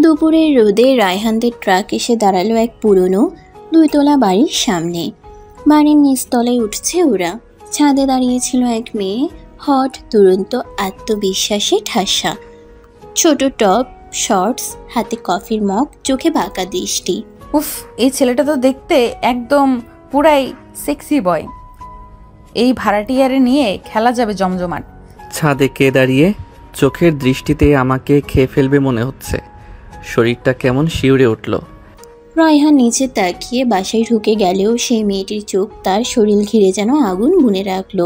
দুপুরের রোদে রায়হানদের ট্রাক এসে দাঁড়ালো এক পুরনো 2 তলা বাড়ির সামনে। বাড়ির নিচতলায় উঠছে ওরা। ছাদে দাঁড়িয়েছিল এক মেয়ে, হট, দুরন্ত, আত্মবিশ্বাসে ঠাসা। ছোট টপ, শর্টস, হাতে কফির মগ, চোখে বাঁকা দৃষ্টি। উফ, এই ছেলেটা তো দেখতে একদম পুরাই সেক্সি বয়। এই ভাড়াটিয়ারে নিয়ে খেলা যাবে জমজমাট। ছাদে কে দাঁড়িয়ে? চোখের দৃষ্টিতে আমাকে খেয়ে ফেলবে মনে হচ্ছে। শরীরটা কেমন শিউরে উঠল। রায়হান নিচে তাকিয়ে বাসায় ঢুকে গেলেও সেই মেয়েটির চোখ তার শরীর ঘিরে যেন আগুন বুনে রাখল।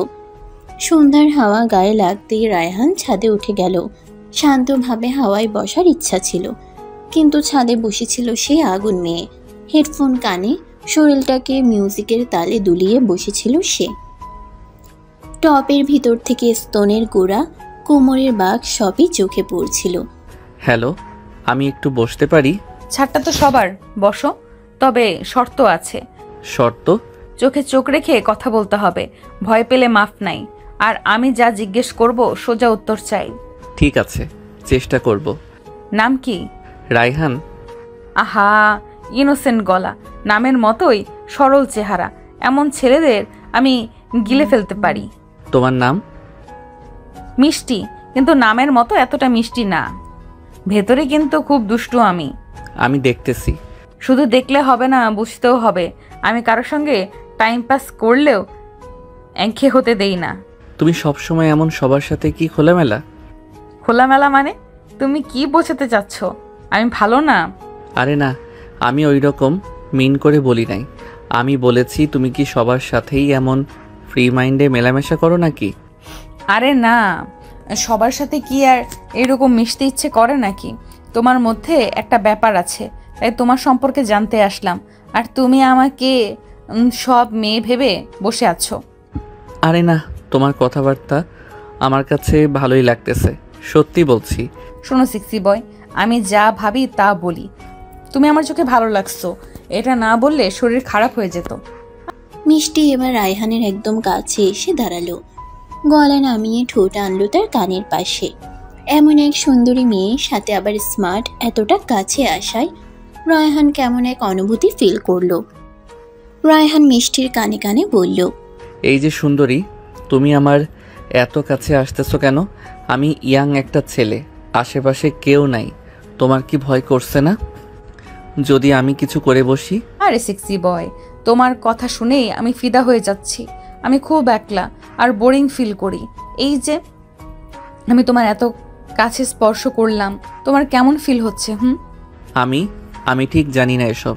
সন্ধ্যার হাওয়া গায়ে লাগতেই রায়হান ছাদে উঠে গেল। শান্তভাবে হাওয়ায় বসার ইচ্ছা ছিল, কিন্তু ছাদে বসেছিল সেই আগুন মেয়ে। হেডফোন কানে, শরীরটাকে মিউজিকের তালে দুলিয়ে বসেছিল সে। টপের ভিতর থেকে স্তনের গোড়া, কোমরের বাঁক সবই চোখে পড়ছিল। হ্যালো, আমি একটু বসতে পারি? ছাদটা তো সবার, বসো। তবে শর্ত আছে। শর্ত? চোখে চোখ রেখে কথা বলতে হবে, ভয় পেলে মাফ নাই। আর আমি যা জিজ্ঞেস করব সোজা উত্তর চাই। ঠিক আছে, চেষ্টা করব। নাম কি? রায়হান। আহা, ইনোসেন্ট গলা, নামের মতোই সরল চেহারা। এমন ছেলেদের আমি গিলে ফেলতে পারি। তোমার নাম? মিষ্টি, কিন্তু নামের মতো এতটা মিষ্টি না। ভেতরে কিন্তু খুব দুষ্টু আমি। আমি দেখতেছি। শুধু দেখলে হবে না, বুঝতেও হবে। আমি কারোর সঙ্গে টাইম পাস করলেও একঘেয়ে হতে দেই না। তুমি সবসময় এমন সবার সাথে কি খোলামেলা? খোলামেলা মানে? তুমি কি বোঝাতে চাচ্ছ? আমি ভালো না? আরে না, আমি ওই রকম মিন করে বলি নাই। আমি বলেছি তুমি কি সবার সাথেই এমন ফ্রি মাইন্ডে মেলামেশা করো নাকি? আরে না, সবার সাথে কি আর এরকম মিশতে ইচ্ছে করে নাকি? তোমার মধ্যে একটা ব্যাপার আছে, তাই তোমার সম্পর্কে জানতে আসলাম। আর তুমি আমাকে সব মেয়ে ভেবে বসে আছো। আরে না, তোমার কথাবার্তা আমার কাছে ভালোই লাগতেছে, সত্যি বলছি। শোনো সিক্সি বয়, আমি যা ভাবি তা বলি। তুমি আমার চোখে ভালো লাগছো, এটা না বললে শরীর খারাপ হয়ে যেত। মিষ্টি এবার রায়হানের একদম কাছে এসে দাঁড়ালো। গলা নামিয়ে ঠোঁট আনলো তার কানের পাশে। এমন এক সুন্দরী মেয়ে, সাথে আবার স্মার্ট, এতটা কাছে আসায় রায়হান কেমন এক অনুভূতি ফিল করলো। রায়হান মিষ্টির কানে কানে বলল, এই যে সুন্দরী, তুমি আমার এত কাছে আসতেছো কেন? আমি ইয়াং একটা ছেলে, আশেপাশে কেউ নাই। তোমার কি ভয় করছে না যদি আমি কিছু করে বসি? আরে সিক্সি বয়, তোমার কথা শুনেই আমি ফিদা হয়ে যাচ্ছি। আমি খুব একলা আর বোরিং ফিল করি। এই যে আমি তোমার এত কাছে স্পর্শ করলাম, তোমার কেমন ফিল হচ্ছে? আমি ঠিক জানি না এসব।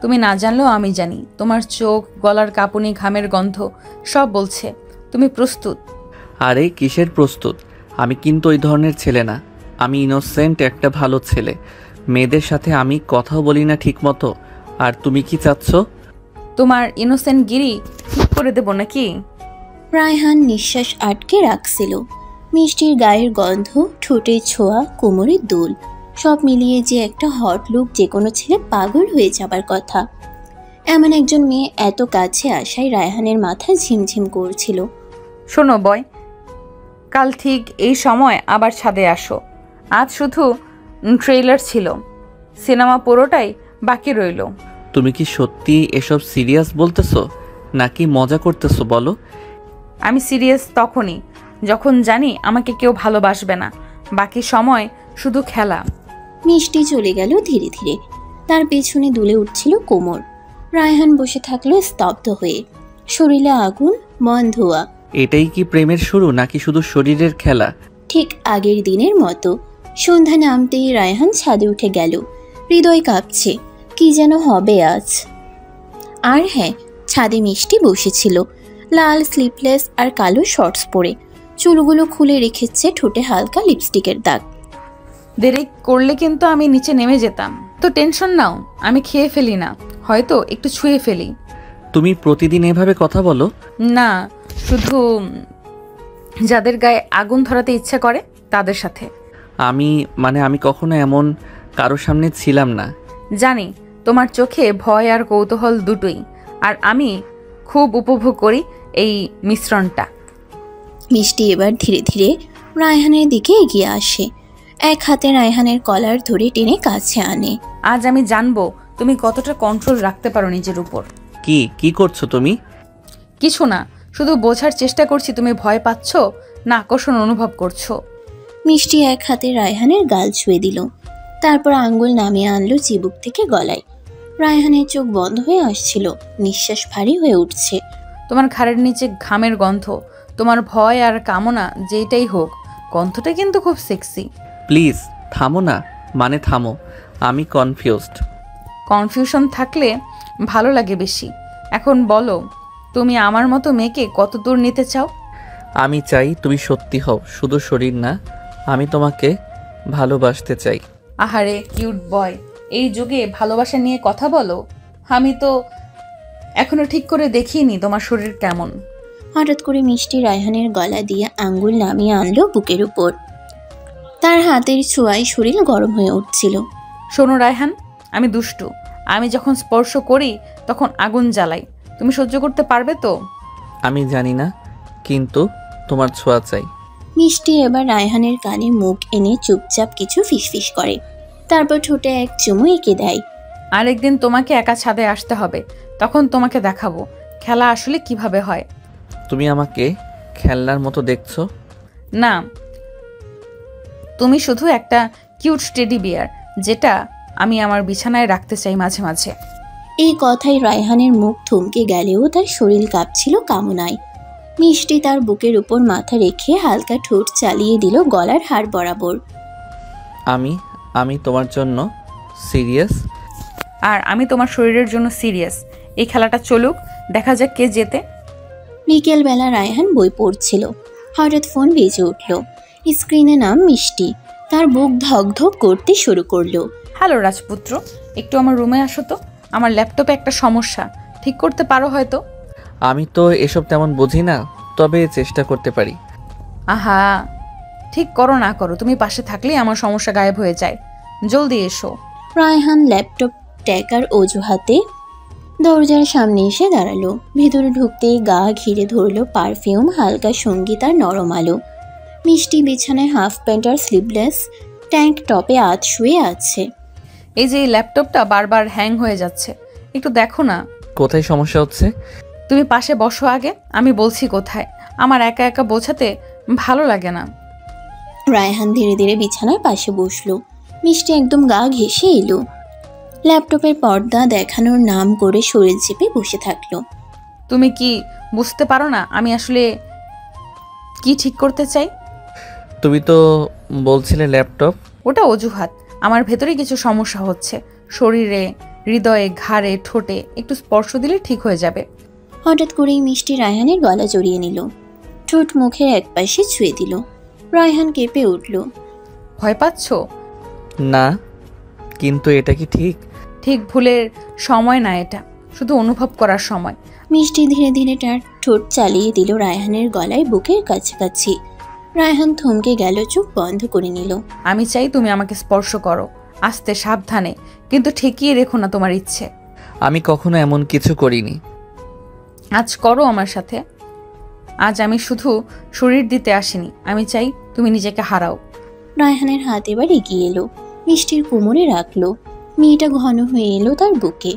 তুমি না জানলেও আমি জানি। তোমার চোখ, গলার কাঁপুনি, ঘামের গন্ধ সব বলছে তুমি প্রস্তুত। আরে কিসের প্রস্তুত? আমি কিন্তু ওই ধরনের ছেলে না। আমি ইনোসেন্ট একটা ভালো ছেলে। মেয়েদের সাথে আমি কথাও বলি না ঠিক মতো। আর তুমি কি চাচ্ছ? তোমার ইনোসেন্ট গিরি ঠিক করে দেবো নাকি? রায়হান নিঃশ্বাস আটকে রাখছিল। মিষ্টির গায়ের গন্ধ, ঠোঁটের ছোঁয়া, কোমরের দোল, সব মিলিয়ে যে একটা হট লুক, যে কোনো ছেলে পাগল হয়ে যাবার কথা। এমন একজন মেয়ে এত কাছে আসায় রায়হানের মাথা ঝিমঝিম করছিল। শোনো বয়, কাল ঠিক এই সময় আবার ছাদে আসো। আজ শুধু ট্রেলার ছিল, সিনেমা পুরোটাই বাকি রইল। তুমি কি সত্যি এসব সিরিয়াস বলতেছো নাকি মজা করতেছো বলো? আমি সিরিয়াস তখনই যখন জানি আমাকে কেউ ভালোবাসবে না। বাকি সময় শুধু খেলা। মিষ্টি চলে গেল ধীরে ধীরে। তার পেছনে দুলে উঠছিল কোমর। রায়হান বসে থাকলো স্তব্ধ হয়ে। শরীরে আগুন, মন ধোয়া। এটাই কি প্রেমের শুরু নাকি শুধু শরীরের খেলা? ঠিক আগের দিনের মতো। সন্ধ্যা নামতেই রায়হান ছাদে উঠে গেল। হৃদয় কাঁপছে, কি যেন হবে আজ। আর হ্যাঁ, ছাদে মিষ্টি বসেছিল, লাল স্লিপলেস আর কালো শর্টস পরে। চুলগুলো খুলে রেখেছে, ঠোঁটে হালকা লিপস্টিকের দাগ। দেরি করলে কিন্তু আমি নিচে নেমে যেতাম। তো টেনশন নাও, আমি খেয়ে ফেলি না, হয়তো একটু ছুঁয়ে ফেলি। তুমি প্রতিদিন এভাবে কথা বলো? না, শুধু যাদের গায়ে আগুন ধরাতে ইচ্ছা করে তাদের সাথে। আমি কখনো এমন কারোর সামনে ছিলাম না। জানি তোমার চোখে ভয় আর কৌতূহল দুটোই, আর আমি খুব উপভোগ করি এই মিশ্রণটা। মিষ্টি এবার ধীরে ধীরে রায়হানের দিকে এগিয়ে আসে। এক হাতে রায়হানের কলার ধরে টেনে কাছে আনে। আজ আমি জানবো তুমি কতটা কন্ট্রোল রাখতে পারো নিজের উপর। কি করছো তুমি? কিছু না, শুধু বোঝার চেষ্টা করছি তুমি ভয় পাচ্ছ না আকর্ষণ অনুভব করছো। মিষ্টি এক হাতে রায়হানের গাল ছুঁয়ে দিল, তারপর আঙ্গুল নামিয়ে আনলো চিবুক থেকে গলায়। রায়হানের চোখ বন্ধ হয়ে আসছিল, নিঃশ্বাস ভারী হয়ে উঠছে। তোমার ঘাড়ের নিচে ঘামের গন্ধ, তোমার ভয় আর কামনা যেটাই হোক, গন্ধটা কিন্তু খুব সেক্সি। প্লিজ থামো না, মানে থামো, আমি কনফিউজড। কনফিউশন থাকলে ভালো লাগে বেশি। এখন বলো, তুমি আমার মতো মেয়েকে কত দূর নিতে চাও? আমি চাই তুমি সত্যি হও, শুধু শরীর না, আমি তোমাকে ভালোবাসতে চাই। আহারে কিউট বয়, এই যুগে ভালোবাসা নিয়ে কথা বলো? আমি তো এখনো ঠিক করে দেখিনি তোমার শরীর কেমন। হঠাৎ করে মিষ্টি রায়হানের গলা দিয়ে আঙ্গুল নামিয়ে আনলো বুকের উপর। তার হাতের ছোঁয়ায় শরীর গরম হয়ে উঠছিল। শোনো রায়হান, আমি দুষ্টু, আমি যখন স্পর্শ করি তখন আগুন জ্বালাই। তুমি সহ্য করতে পারবে তো? আমি জানি না, কিন্তু তোমার ছোঁয়া চাই। মিষ্টি এবার রায়হানের কানে মুখ এনে চুপচাপ কিছু ফিসফিস করে, তারপর ঠোঁটে এক চুমু এঁকে দেয়। আরেকদিন তোমাকে একা ছাদে আসতে হবে, তখন তোমাকে দেখাবো খেলা আসলে কিভাবে হয়। তুমি আমাকে খেলনার মতো দেখছো? না, তুমি শুধু একটা কিউট টেডি বিয়ার, যেটা আমি আমার বিছানায় রাখতে চাই মাঝে মাঝে। এই কথায় রায়হানের মুখ থমকে গেলেও তার শরীর কাঁপছিল কামনায়। মিষ্টি তার বুকের উপর মাথা রেখে হালকা ঠোঁট চালিয়ে দিল গলার হাড় বরাবর। আমি তোমার জন্য সিরিয়াস। আর আমি তোমার শরীরের জন্য সিরিয়াস। এই খেলাটা চলুক, দেখা যাক কে জেতে। বিকেলবেলা রায়হান বই পড়ছিল, হঠাৎ ফোন বেজে উঠল। স্ক্রিনে নাম মিষ্টি। তার বুক ধকধক করতে শুরু করলো। হ্যালো রাজপুত্র, একটু আমার রুমে আসো তো, আমার ল্যাপটপে একটা সমস্যা, ঠিক করতে পারো হয়তো? আমি তো এসব তেমন বুঝি না, তবে চেষ্টা করতে পারি। আহা, ঠিক করো না করো, তুমি পাশে থাকলেই আমার সমস্যা গায়েব হয়ে যায়। জলদি এসো। রায়হান ল্যাপটপ ট্যাকার অজুহাতে দরজার সামনে এসে দাঁড়ালো। ভেতরে ঢুকতেই গা ঘিরে ধরলো পারফিউম, হালকা সঙ্গীত আর নরম আলো। মিষ্টি বিছানায় হাফ প্যান্ট আর স্লিভলেস ট্যাঙ্ক টপে আধ শুয়ে আছে। এই যে এই ল্যাপটপটা বারবার হ্যাং হয়ে যাচ্ছে, একটু দেখো না। কোথায় সমস্যা হচ্ছে? তুমি পাশে বসো আগে, আমি বলছি কোথায়। আমার একা একা বোঝাতে ভালো লাগে না। রায়হান ধীরে ধীরে বিছানার পাশে বসলো। মিষ্টি একদম গা ঘেঁষে এলো। ল্যাপটপের পর্দা দেখানোর নাম করে শরীর চেপে বসে থাকলো। তুমি কি বুঝতে পারো না আমি আসলে কি ঠিক করতে চাই? তুমি তো বলছিলে ল্যাপটপ। ওটা অজুহাত। আমার ভেতরে কিছু সমস্যা হচ্ছে, শরীরে, হৃদয়ে, ঘাড়ে, ঠোঁটে একটু স্পর্শ দিলে ঠিক হয়ে যাবে। হঠাৎ করেই মিষ্টি রায়হানের গলা জড়িয়ে নিল, ঠোঁট মুখের একপাশে ছুঁয়ে দিল। রায়হান কেঁপে উঠল। ভয় পাচ্ছ? না, কিন্তু এটা কি ঠিক? ঠিক ভুলের সময় না, এটা শুধু অনুভব করার সময়। মিষ্টি ধীরে ধীরে তার ঠোঁট চালিয়ে দিল রায়হানের গলায় বুকের কাছাকাছি। রায়হান থমকে গেল, চোখ বন্ধ করে নিল। আমি চাই তুমি আমাকে স্পর্শ করো, আস্তে সাবধানে, কিন্তু ঠেকিয়ে রেখো না তোমার ইচ্ছে। আমি কখনো এমন কিছু করিনি। আজ করো আমার সাথে। আজ আমি শুধু শরীর দিতে আসিনি, আমি চাই তুমি নিজেকে হারাও। রায়হানের হাত এবার এগিয়ে এলো, মিষ্টির কোমরে রাখলো। মেয়েটা ঘন হয়ে এলো তার বুকে।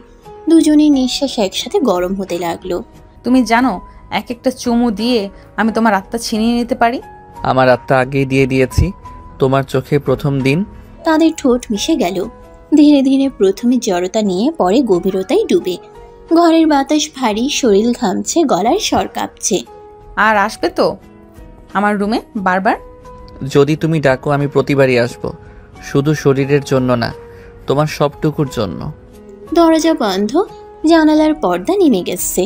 দুজনের নিঃশ্বাস একসাথে গরম হতে লাগলো। তুমি জানো, এক একটা চুমু দিয়ে আমি তোমার আত্মা ছিনিয়ে নিতে পারি। আমার আত্মা আগেই দিয়ে দিয়েছি তোমার চোখে প্রথম দিন। তাদের ঠোঁট মিশে গেল, ধীরে ধীরে, প্রথমে জড়তা নিয়ে পরে গভীরতায় ডুবে। ঘরের বাতাস ভারী, শরীর ঘামছে, গলার স্বর কাঁপছে। আর আসবে তো আমার রুমে বারবার? যদি তুমি ডাকো আমি প্রতিবারই আসবো, শুধু শরীরের জন্য না, তোমার সবটুকুর জন্য। দরজা বন্ধ, জানালার পর্দা নেমে গেছে।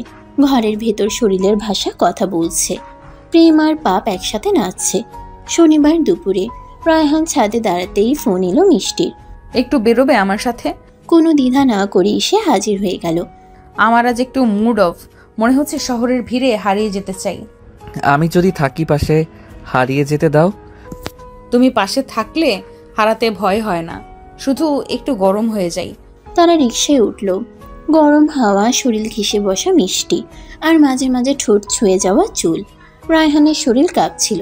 ঘরের ভেতর শরীরের ভাষা কথা বলছে। প্রেম আর পাপ একসাথে নাচছে। শনিবার দুপুরে রায়হান ছাদে দাঁড়াতেই ফোন এলো মিষ্টির। একটু বেরোবে আমার সাথে? কোনো দ্বিধা না করেই সে হাজির হয়ে গেল। আমার আজ একটু মুড অফ, মনে হচ্ছে শহরের ভিড়ে হারিয়ে যেতে চাই। আমি যদি থাকি পাশে, হারিয়ে যেতে দাও। তুমি পাশে থাকলে হারাতে ভয় হয় না, শুধু একটু গরম হয়ে যাই। তারা রিকশায় উঠল। গরম হাওয়া, শরীর ঘেঁষে বসা মিষ্টি, আর মাঝে মাঝে ঠোঁট ছুঁয়ে যাওয়া চুল। রায়হানের শরীর কাঁপছিল।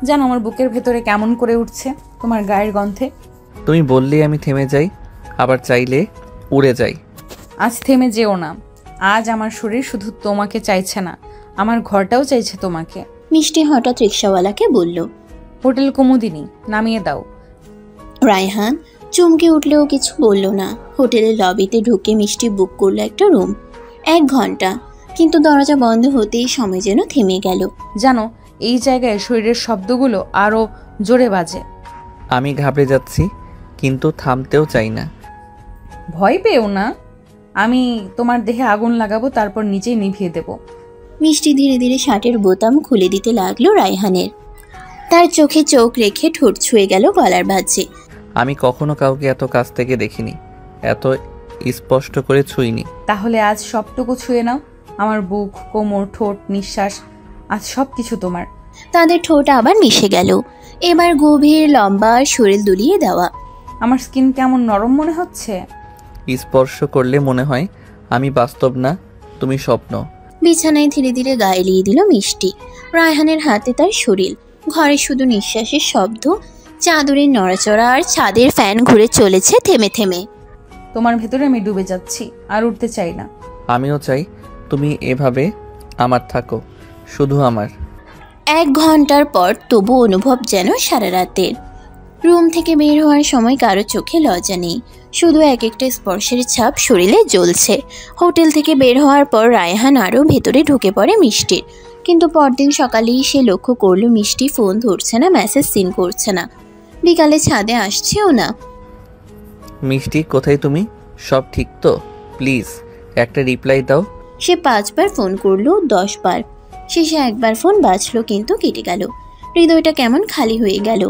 জানো আমার বুকের ভেতরে কেমন করে উঠছে। তোমার গায়ের গন্ধে। তুমি বললেই আমি থেমে যাই, আবার চাইলে উড়ে যাই। আজ থেমে যেও না। আজ আমার শরীর শুধু তোমাকে চাইছে না, আমার ঘরটাও চাইছে তোমাকে। মিষ্টি হঠাৎ রিক্সাওয়ালাকে বলল। হোটেল কুমুদিনী, নামিয়ে দাও। রায়হান চমকে উঠলেও কিছু বলল না। হোটেলের লবিতে ঢুকে মিষ্টি বুক করলো একটা রুম। 1 ঘন্টা, কিন্তু দরজা বন্ধ হতেই সময় যেন থেমে গেল। জানো, এই জায়গায় শরীরের শব্দগুলো আরো জোরে বাজে। আমি ঘাবড়ে যাচ্ছি, কিন্তু থামতেও চাই না। ভয় পেও না, আমি তোমার দেহে আগুন লাগাবো, তারপর নিজেই নিভিয়ে দেব। মিষ্টি ধীরে ধীরে শার্টের বোতাম খুলে দিতে লাগলো রায়হানের। তার চোখে চোখ রেখে ঠোঁট ছুঁয়ে গেল গলার ভাঁজে। আমি কখনো কাউকে এত কাছ থেকে দেখিনি, এত স্পষ্ট করে ছুঁইনি। তাহলে আজ সবটুকু ছুঁয়ে নাও, আমার বুক, কোমর, ঠোঁট, নিঃশ্বাস, আজ সব কিছু তোমার। তাদের ঠোঁট আবার মিশে গেল, এবার গভীর লম্বা শরীর দুলিয়ে দেওয়া। আমার স্কিন কেমন নরম মনে হচ্ছে। স্পর্শ করলে মনে হয় আমি বাস্তব না, তুমি স্বপ্ন। বিছানায় ধীরে ধীরে গায়ে এলিয়ে দিল মিষ্টি। রায়হানের হাতে তার শরীর, ঘরে শুধু নিঃশ্বাসের শব্দ, চাদরের নড়াচড়া আর ছাদের ফ্যান ঘুরে চলেছে থেমে থেমে। তোমার ভেতরে আমি ডুবে যাচ্ছি, আর উঠতে চাই না। আমিও চাই তুমি এভাবে আমার থাকো, শুধু আমার। 1 ঘন্টার পর তবু অনুভব যেন সারা রাতের। রুম থেকে বের হওয়ার সময় কারো চোখে লজ্জা নেই, শুধু এক একটা স্পর্শের ছাপ শরীরে জ্বলছে। হোটেল থেকে বের হওয়ার পর রায়হান আরও ভেতরে ঢুকে পড়ে মিষ্টির, কিন্তু পরদিন সকালেই সে লক্ষ্য করলো মিষ্টি ফোন ধরছে না, মেসেজ সিন করছে না, বিকালে ছাদে আসছেও না। মিষ্টি, কোথায় তুমি? সব ঠিক তো? প্লিজ একটা রিপ্লাই দাও। সে 5 বার ফোন করলো, 10 বার, শেষে 1 বার ফোন বাজলো কিন্তু কেটে গেল। হৃদয়টা কেমন খালি হয়ে গেল।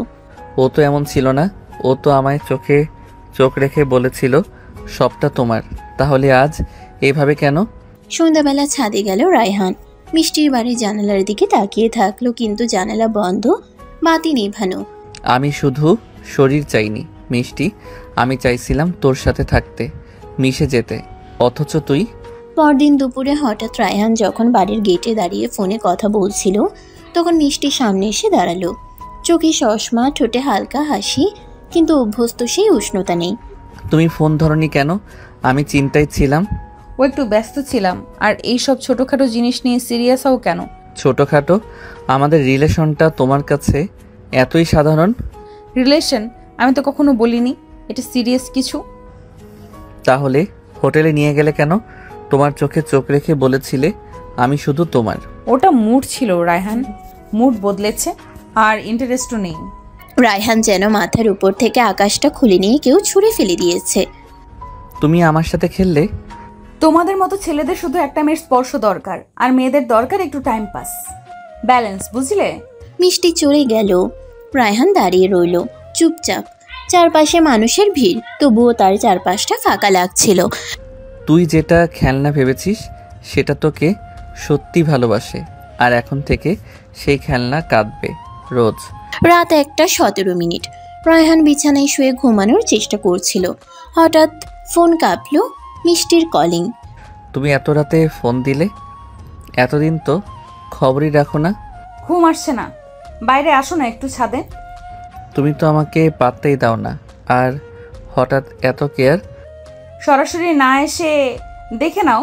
ও তো এমন ছিল না, ও তো আমায় চোখে চোখ রেখে বলেছিল সবটা তোমার। তাহলে আজ এইভাবে কেন? সন্ধ্যাবেলা ছাদে গেল রায়হান। মিষ্টির বাড়ির জানালার দিকে তাকিয়ে থাকলো, কিন্তু জানালা বন্ধ, বাতি নেভানো। আমি শুধু শরীর চাইনি মিষ্টি, আমি চাইছিলাম তোর সাথে থাকতে, মিশে যেতে, অথচ তুই। পরদিন দুপুরে হঠাৎ রায়হান যখন বাড়ির গেটে দাঁড়িয়ে ফোনে কথা বলছিল, তখন মিষ্টি সামনে এসে দাঁড়ালো। চোখে চশমা, ঠোঁটে হালকা হাসি, কিন্তু অভ্যস্ত সেই উষ্ণতা নেই। তুমি ফোন ধরনি কেন? আমি চিন্তায় ছিলাম। ও একটু ব্যস্ত ছিলাম। আর এইসব ছোটখাটো জিনিস নিয়ে সিরিয়াস হও কেন? ছোটখাটো? আমাদের রিলেশনটা তোমার কাছে এতই সাধারণ? রিলেশন? আমি তো কখনো বলিনি এটা সিরিয়াস কিছু। তাহলে হোটেলে নিয়ে গেলে কেন? তোমার চোখে চোখ রেখে বলেছিলে আমি শুধু তোমার। ওটা মুড ছিল রায়হান, মুড বদলেছে, আর ইন্টারেস্টও নেই। রায়হান যেন মাথার উপর থেকে আকাশটা খুলে নিয়ে কেউ ছুঁড়ে ফেলে দিয়েছে। তুমি আমার সাথে খেললে? তোমাদের মতো ছেলেদের শুধু একটা মেয়ের স্পর্শ দরকার, আর মেয়েদের দরকার একটু টাইম পাস, ব্যালেন্স, বুঝলে? মিষ্টি চলে গেল। রায়হান দাঁড়িয়ে রইল চুপচাপ। চারপাশে মানুষের ভিড়, তবুও তার চারপাশটা ফাঁকা লাগছিল। তুই যেটা খেলনা ভেবেছিস সেটা তোকে সত্যি ভালোবাসে, আর এখন থেকে সেই খেলনা কাঁদবে রোজ। রাত 1:17। রায়হান বিছানায় শুয়ে ঘুমানোর চেষ্টা করছিল। হঠাৎ ফোন কাঁপলো, মিষ্টির কলিং। তুমি এত রাতে ফোন দিলে? এতদিন তো খবরই রাখো না। ঘুম আসছে না, বাইরে আসো না একটু ছাদে। তুমি তো আমাকে পাত্তাই দাও না, আর হঠাৎ এত কেয়ার। সরাসরি না এসে দেখে নাও,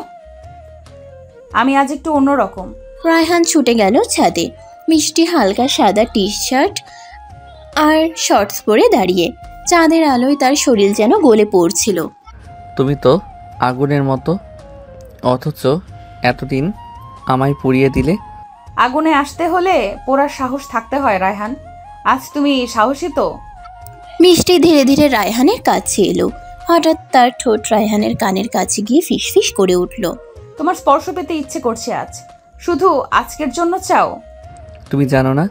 আমি আজ একটু অন্যরকম। রায়হান ছুটে গেল ছাদে। মিষ্টি হালকা সাদা টি শার্ট আর শর্টস পরে দাঁড়িয়ে, চাঁদের আলোয় তার শরীর যেন গলে পড়ছিল। তুমি তো আগুনের মতো, অথচ এতদিন আমায় পুড়িয়ে দিলে। আগুনে আসতে হলে পোড়ার সাহস থাকতে হয় রায়হান, আজ তুমি সাহসী তো। মিষ্টি ধীরে ধীরে রায়হানের কাছে এলো। হঠাৎ তার ঠোঁট রায়হানের কানের কাছে গিয়ে ফিসফিস করে উঠল। তোমার স্পর্শ পেতে ইচ্ছে করছে আজ, শুধু আজকের জন্য চাও? তুমি জানো না,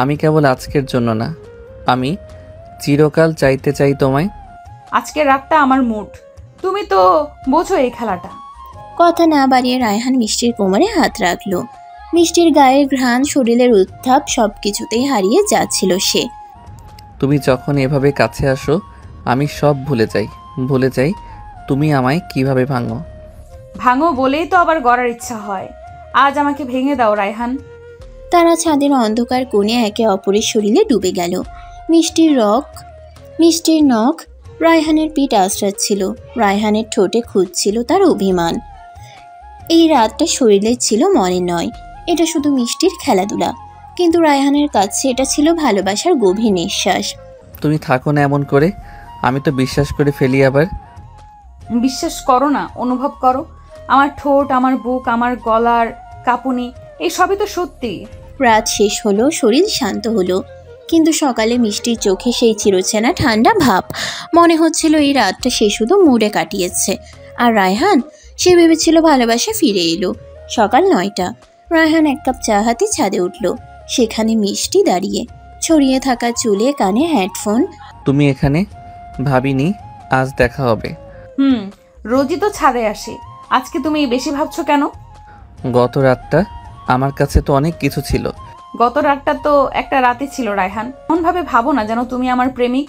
আমি কেবল আজকের জন্য না, আমি চিরকাল চাইতে চাই তোমায়। আজকের রাতটা আমার মুড, তুমি তো বোঝো এই খেলাটা। কথা না বাড়িয়ে রায়হান মিষ্টির কোমরে হাত রাখলো। মিষ্টির গায়ের ঘ্রাণ, শরীরের উত্তাপ সবকিছুতেই হারিয়ে যাচ্ছিল সে। তুমি যখন এভাবে কাছে আসো আমি সব ভুলে যাই তুমি আমায় কিভাবে ভাঙো। ভাঙো বলেই তো আবার গড়ার ইচ্ছা হয়। আজ আমাকে ভেঙে দাও রায়হান। তারা ছাদের অন্ধকার কোণে একে অপরের শরীরে ডুবে গেল। মিষ্টির নখ রায়হানের পিঠ আঁচড়াচ্ছিল। রায়হানের ঠোঁটে খুঁজছিল তার অভিমান। এই রাতটা শরীরের ছিল, মনের নয়। এটা শুধু মিষ্টির খেলাধুলা, কিন্তু রায়হানের কাছে এটা ছিল ভালোবাসার গভীর নিঃশ্বাস। তুমি থাকো না এমন করে, আমি তো বিশ্বাস করে ফেলি আবার। বিশ্বাস করো না, অনুভব করো। আমার ঠোঁট, আমার বুক, আমার গলার কাঁপুনি, এই সবই তো সত্যি। রাত শেষ হলো, শরীর শান্ত হলো, কিন্তু সকালে মিষ্টির চোখে সেই চিরচেনা ঠান্ডা ভাব। মনে হচ্ছিল এই রাতটা সে শুধু মুডে কাটিয়েছে। আর রায়হান, সে ভেবেছিল ভালোবাসা ফিরে এলো। সকাল 9টা। রায়হান এক কাপ চা হাতে ছাদে উঠল। সেখানে মিষ্টি দাঁড়িয়ে, ছড়িয়ে থাকা চুলে, কানে হেডফোন। তুমি এখানে? ভাবিনি আজ দেখা হবে। রোজই তো ছাদে আসি, আজকে তুমি বেশি ভাবছো কেন? গত রাতটা আমার কাছে তো অনেক কিছু ছিল। গত রাতটা তো একটা রাতই ছিল রায়হান। এমনভাবে ভাবো না যেন তুমি আমার প্রেমিক।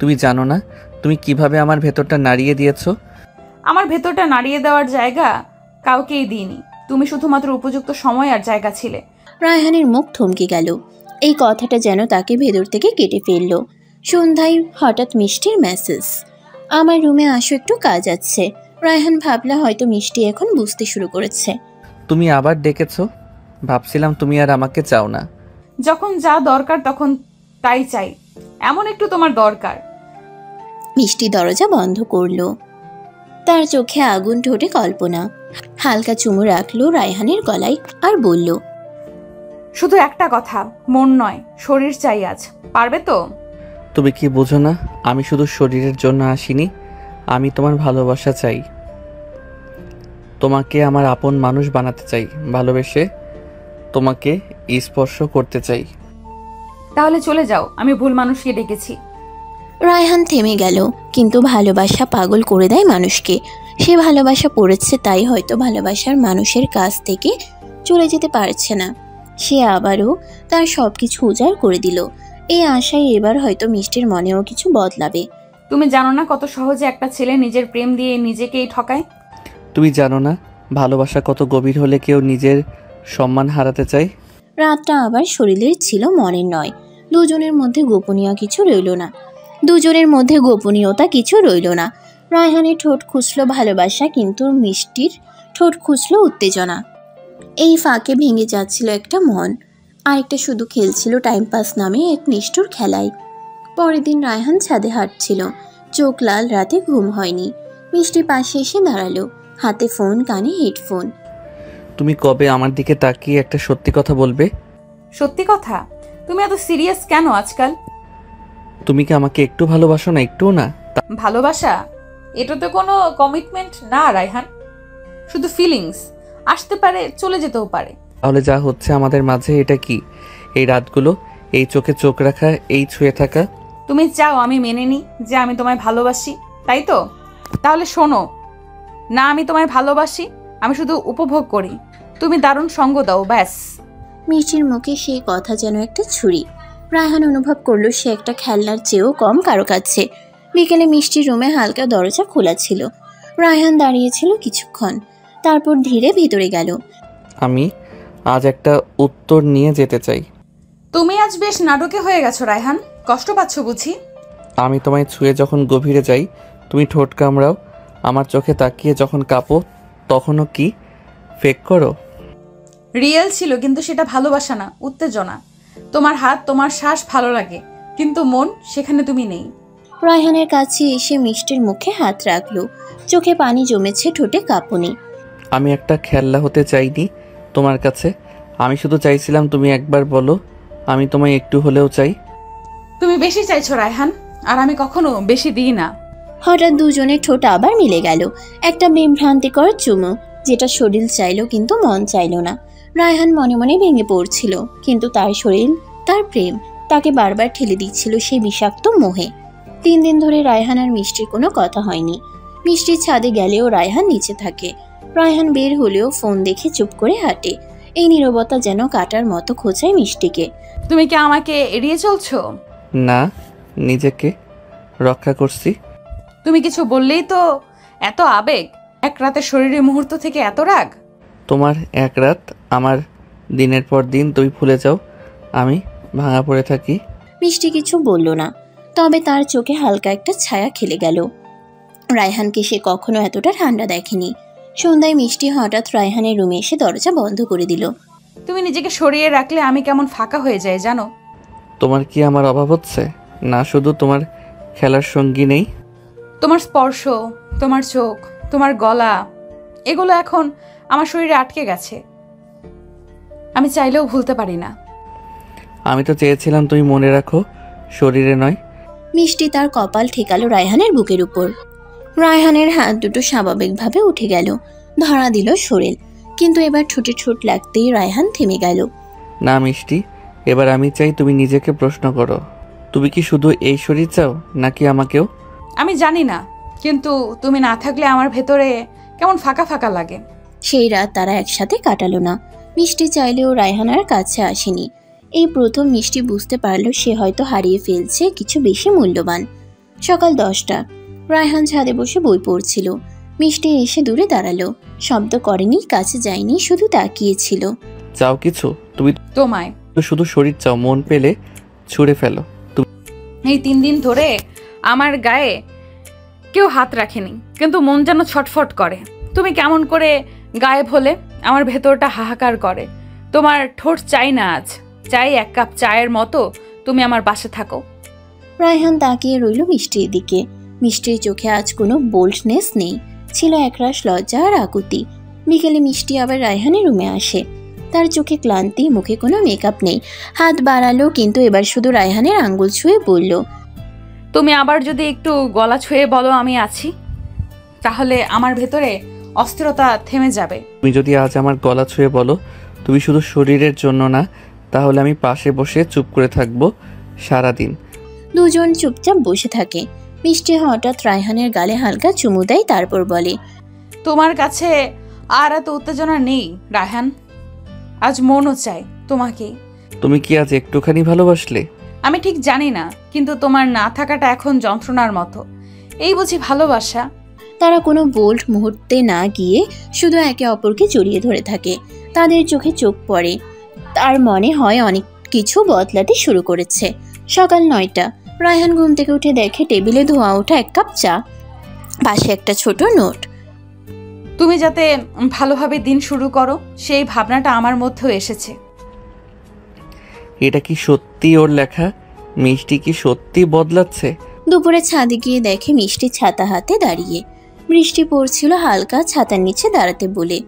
তুমি জানো না তুমি কিভাবে আমার ভেতরটা নাড়িয়ে দিয়েছো। আমার ভেতরটা নাড়িয়ে দেওয়ার জায়গা কাউকেই দিইনি, তুমি শুধুমাত্র উপযুক্ত সময় আর জায়গা ছিলে। রায়হানের মুখ থমকে গেল। এই কথাটা যেন তাকে ভেতর থেকে কেটে ফেলল। সন্ধ্যায় হঠাৎ মিষ্টির মেসেজ, আমার রুমে আসো, একটু কাজ আছে। রায়হান ভাবলা হয়তো মিষ্টি এখন বুঝতে শুরু করেছে। তুমি আবার ডেকেছো? ভাবছিলাম তুমি আর আমাকে চাও না। যখন যা দরকার তখন তাই চাই, এমন একটু তোমার দরকার। মিষ্টি দরজা বন্ধ করলো। তার চোখে আগুন, ঠোঁটে কল্পনা। হালকা চুমু রাখলো রায়হানের গলায় আর বলল, শুধু একটা কথা, মন নয় শরীর চাই আজ, পারবে তো? তুমি কি বোঝো না, আমি শুধু শরীরের জন্য আসিনি, আমি তোমার ভালোবাসা চাই। তোমাকে আমার আপন মানুষ বানাতে চাই, ভালোবেসে তোমাকে স্পর্শ করতে চাই। তাহলে চলে যাও, আমি ভুল মানুষকে ডেকেছি। রায়হান থেমে গেল। কিন্তু ভালোবাসা পাগল করে দেয় মানুষকে। সে ভালোবাসা পড়েছে, তাই হয়তো ভালোবাসার মানুষের কাছ থেকে চলে যেতে পারছে না। সে আবারও তার সব কিছু উজাড় করে দিল। এই আশায় এবার হয়তো মিষ্টির মনেও কিছু বদলাবে। তুমি জানো না কত সহজে একটা ছেলে নিজের প্রেম দিয়ে নিজেকেই ঠকায়। তুমি জানো না ভালোবাসা কত গভীর হলে কেউ নিজের সম্মান হারাতে চায়। রাতটা আবার শরীরের ছিল, মনের নয়। দুজনের মধ্যে গোপনীয়তা কিছু রইল না। রায়হানের ঠোঁট খুঁজল ভালোবাসা, কিন্তু মিষ্টির ঠোঁট খুঁজল উত্তেজনা। এই ফাঁকে ভেঙে যাচ্ছিল একটা মন, আরেকটা শুধু খেলছিল টাইম পাস নামে এক নিষ্ঠুর খেলায়। পরের দিন রায়হান ছাদে হাঁটছিল, চোখ লাল, রাতে ঘুম হয়নি। মিষ্টি পাশে এসে দাঁড়ালো, হাতে ফোন, কানে হেডফোন। তুমি কবে আমার দিকে তাকিয়ে একটা সত্যি কথা বলবে? সত্যি কথা? তুমি এত সিরিয়াস কেন আজকাল? তুমি কি আমাকে একটু ভালোবাসো না? একটুও না? ভালোবাসা এটা তো কোনো কমিটমেন্ট না রায়হান, শুধু ফিলিংস, আসতে পারে চলে যেতেও পারে। তাহলে যা হচ্ছে আমাদের মাঝে এটা কি? এই রাতগুলো, এই চোখে চোখ রাখা, এই ছুঁয়ে থাকা। তুমি চাও আমি মেনে নিই যে আমি তোমায় ভালোবাসি, তাই তো? তাহলে শোনো না, আমি তোমায় ভালোবাসি, আমি শুধু উপভোগ করি, তুমি দারুণ সঙ্গ দাও, ব্যাস। মিষ্টির মুখে সেই কথা যেন একটা ছুরি। রায়হান অনুভব করলো সে একটা খেলনার চেয়েও কম কারো কাছে। বিকেলে মিষ্টির রুমে হালকা দরজা খোলা ছিল। রায়হান দাঁড়িয়েছিল কিছুক্ষণ, তারপর ধীরে ভিতরে গেল। আমি আজ একটা উত্তর নিয়ে যেতে চাই। তুমি আজ বেশ নাটকে হয়ে গেছো রায়হান, কষ্ট পাচ্ছ বুঝি? আমি তোমায় ছুঁয়ে যখন গভীরে যাই, তুমি ঠোঁট কামড়াও। আমার চোখে তাকিয়ে যখন কাঁপো, তখনও কি ফেক করো? রিয়েল ছিল, কিন্তু সেটা ভালোবাসা না, উত্তেজনা। তোমার হাত, তোমার শ্বাস ভালো লাগে, কিন্তু মন, সেখানে তুমি নেই। রায়হানের কাছে এসে মিষ্টির মুখে হাত রাখলো, চোখে পানি জমেছে, ঠোঁটে কাঁপুনি। আমি একটা খেলনা হতে চাইনি তোমার কাছে, আমি শুধু চাইছিলাম তুমি একবার বলো আমি তোমায় একটু হলেও চাই। তুমি বেশি চাইছো রায়হান, আর আমি কখনো বেশি দিই না। হঠাৎ দুজনের ঠোঁট আবার মিলে গেল, একটা বিভ্রান্তিকর চুমু, যেটা শরীর চাইলো কিন্তু মন চাইলো না। রায়হান মনে মনে ভেঙে পড়ছিল, কিন্তু তার শরীর, তার প্রেম তাকে বারবার ঠেলে দিচ্ছিল সেই বিষাক্ত মোহে। 3 দিন ধরে রায়হান আর মিষ্টির কোনো কথা হয়নি। মিষ্টির ছাদে গেলেও রায়হান নিচে থাকে। রায়হান বের হলেও ফোন দেখে চুপ করে হাঁটে। এই নীরবতা যেন কাটার মতো খোঁচায় মিষ্টিকে। তুমি কি আমাকে এড়িয়ে চলছো? না, নিজেকে রক্ষা করছি। তুমি কিছু বললেই তো এত আবেগ, এক রাতে শরীরের মুহূর্ত থেকে এত রাগ। তোমার এক রাত, আমার দিনের পর দিন তুমি ভুলে যাও, আমি ভাঙা পড়ে থাকি। মিষ্টি কিছু বলল না, তবে তার চোখে হালকা একটা ছায়া খেলে গেল। রায়হানকে সে কখনো এতটা ঠান্ডা দেখেনি। সন্ধ্যায় মিষ্টি হঠাৎ রায়হানের রুমে এসে দরজা বন্ধ করে দিল। তুমি নিজেকে সরিয়ে রাখলে আমি কেমন ফাঁকা হয়ে যাই জানো? তোমার কি আমার অভাব হচ্ছে? না, শুধু তোমার খেলার সঙ্গী নেই? তোমার স্পর্শ, তোমার চোখ, তোমার গলা, এগুলো এখন আমার শরীরে আটকে গেছে। আমি চাইলেও ভুলতে পারি না। আমি তো চেয়েছিলাম তুমি মনে রাখো, শরীরে নয়। মিষ্টি তার কপাল ঠেকালো রায়হানের বুকের উপর। রায়হানের হাত দুটো স্বাভাবিকভাবে উঠে গেল, ধরা দিল শরীর। কিন্তু এবার ঠোঁটে ঠোঁট লাগতেই রায়হান থেমে গেল। না মিষ্টি, এবার আমি চাই তুমি নিজেকে প্রশ্ন করো, তুমি কি শুধু এই শরীর চাও নাকি আমাকেও? আমি জানি না, কিন্তু তুমি না থাকলে আমার ভেতরে কেমন ফাঁকা ফাঁকা লাগে। সেই রাত তারা একসাথে কাটালো না। মিষ্টি চাইলেও রায়হান আর কাছে আসেনি। এই প্রথম মিষ্টি বুঝতে পারলো সে হয়তো হারিয়ে ফেলছে কিছু বেশি মূল্যবান। সকাল 10টা, রায়হান ছাদে বসে বই পড়ছিল। মিষ্টি এসে দূরে দাঁড়ালো, শব্দ করেনি, কাছে যায়নি, শুধু তাকিয়েছিল। চাও কিছু? তুমি তোমায় তো শুধু শরীর চাও, মন পেলে ছুঁড়ে ফেলো। এই 3 দিন ধরে আমার গায়ে কেউ হাত রাখেনি, কিন্তু মন যেন ছটফট করে। তুমি কেমন করে গায়েব হলে আমার ভেতরটা হাহাকার করে। তোমার ঠোঁট চাই না আজ, চাই 1 কাপ চায়ের মতো তুমি আমার পাশে থাকো। রায়হান তাকিয়ে রইল মিষ্টির দিকে। মিষ্টির চোখে আজ কোনো বোল্ডনেস নেই, ছিল একরাশ লজ্জা আর আকুতি। বিকেলে মিষ্টি আবার রায়হানের রুমে আসে। তার চোখে ক্লান্তি, মুখে কোনো মেকআপ নেই। হাত বাড়ালো, কিন্তু এবার শুধু রায়হানের আঙ্গুল ছুঁয়ে বলল, তুমি আবার যদি একটু গলা ছুঁয়ে বলো আমি আছি, তাহলে আমার ভেতরে অস্থিরতা থেমে যাবে। তুমি যদি আজ আমার গলা ছুঁয়ে বলো তুমি শুধু শরীরের জন্য না, তাহলে আমি পাশে বসে চুপ করে থাকবো সারাদিন। দুজন চুপচাপ বসে থাকে। মিষ্টি হঠাৎ রায়হানের গালে হালকা চুমু দেয়, তারপর বলে, তোমার কাছে আর এত উত্তেজনা নেই রায়হান, আজ মনও চাই তোমাকে। তুমি কি আজ একটুখানি ভালোবাসলে? আমি ঠিক জানি না, কিন্তু তোমার না থাকাটা এখন যন্ত্রণার মতো। এই বুঝি ভালোবাসা? তারা কোনো বোল্ড মুহূর্তে না গিয়ে শুধু একে অপরকে জড়িয়ে ধরে থাকে। তাদের চোখে চোখ পড়ে। তার মনে হয় অনেক কিছু বদলাতে শুরু করেছে। সকাল 9টা, রায়হান ঘুম থেকে উঠে দেখে টেবিলে ধোয়া ওঠা 1 কাপ চা, পাশে একটা ছোট নোট। তুমি যাতে ভালোভাবে দিন শুরু করো সেই ভাবনাটা আমার মধ্যেও এসেছে। এটা কি সত্যি ওর লেখা? মিষ্টি কি সত্যি বদলাচ্ছে? দুপুরে ছাদে গিয়ে দেখে মিষ্টি ছাতা হাতে দাঁড়িয়ে। বৃষ্টি পড়ছিল হালকা, ছাতার নিচে দাঁড়াতে বলে,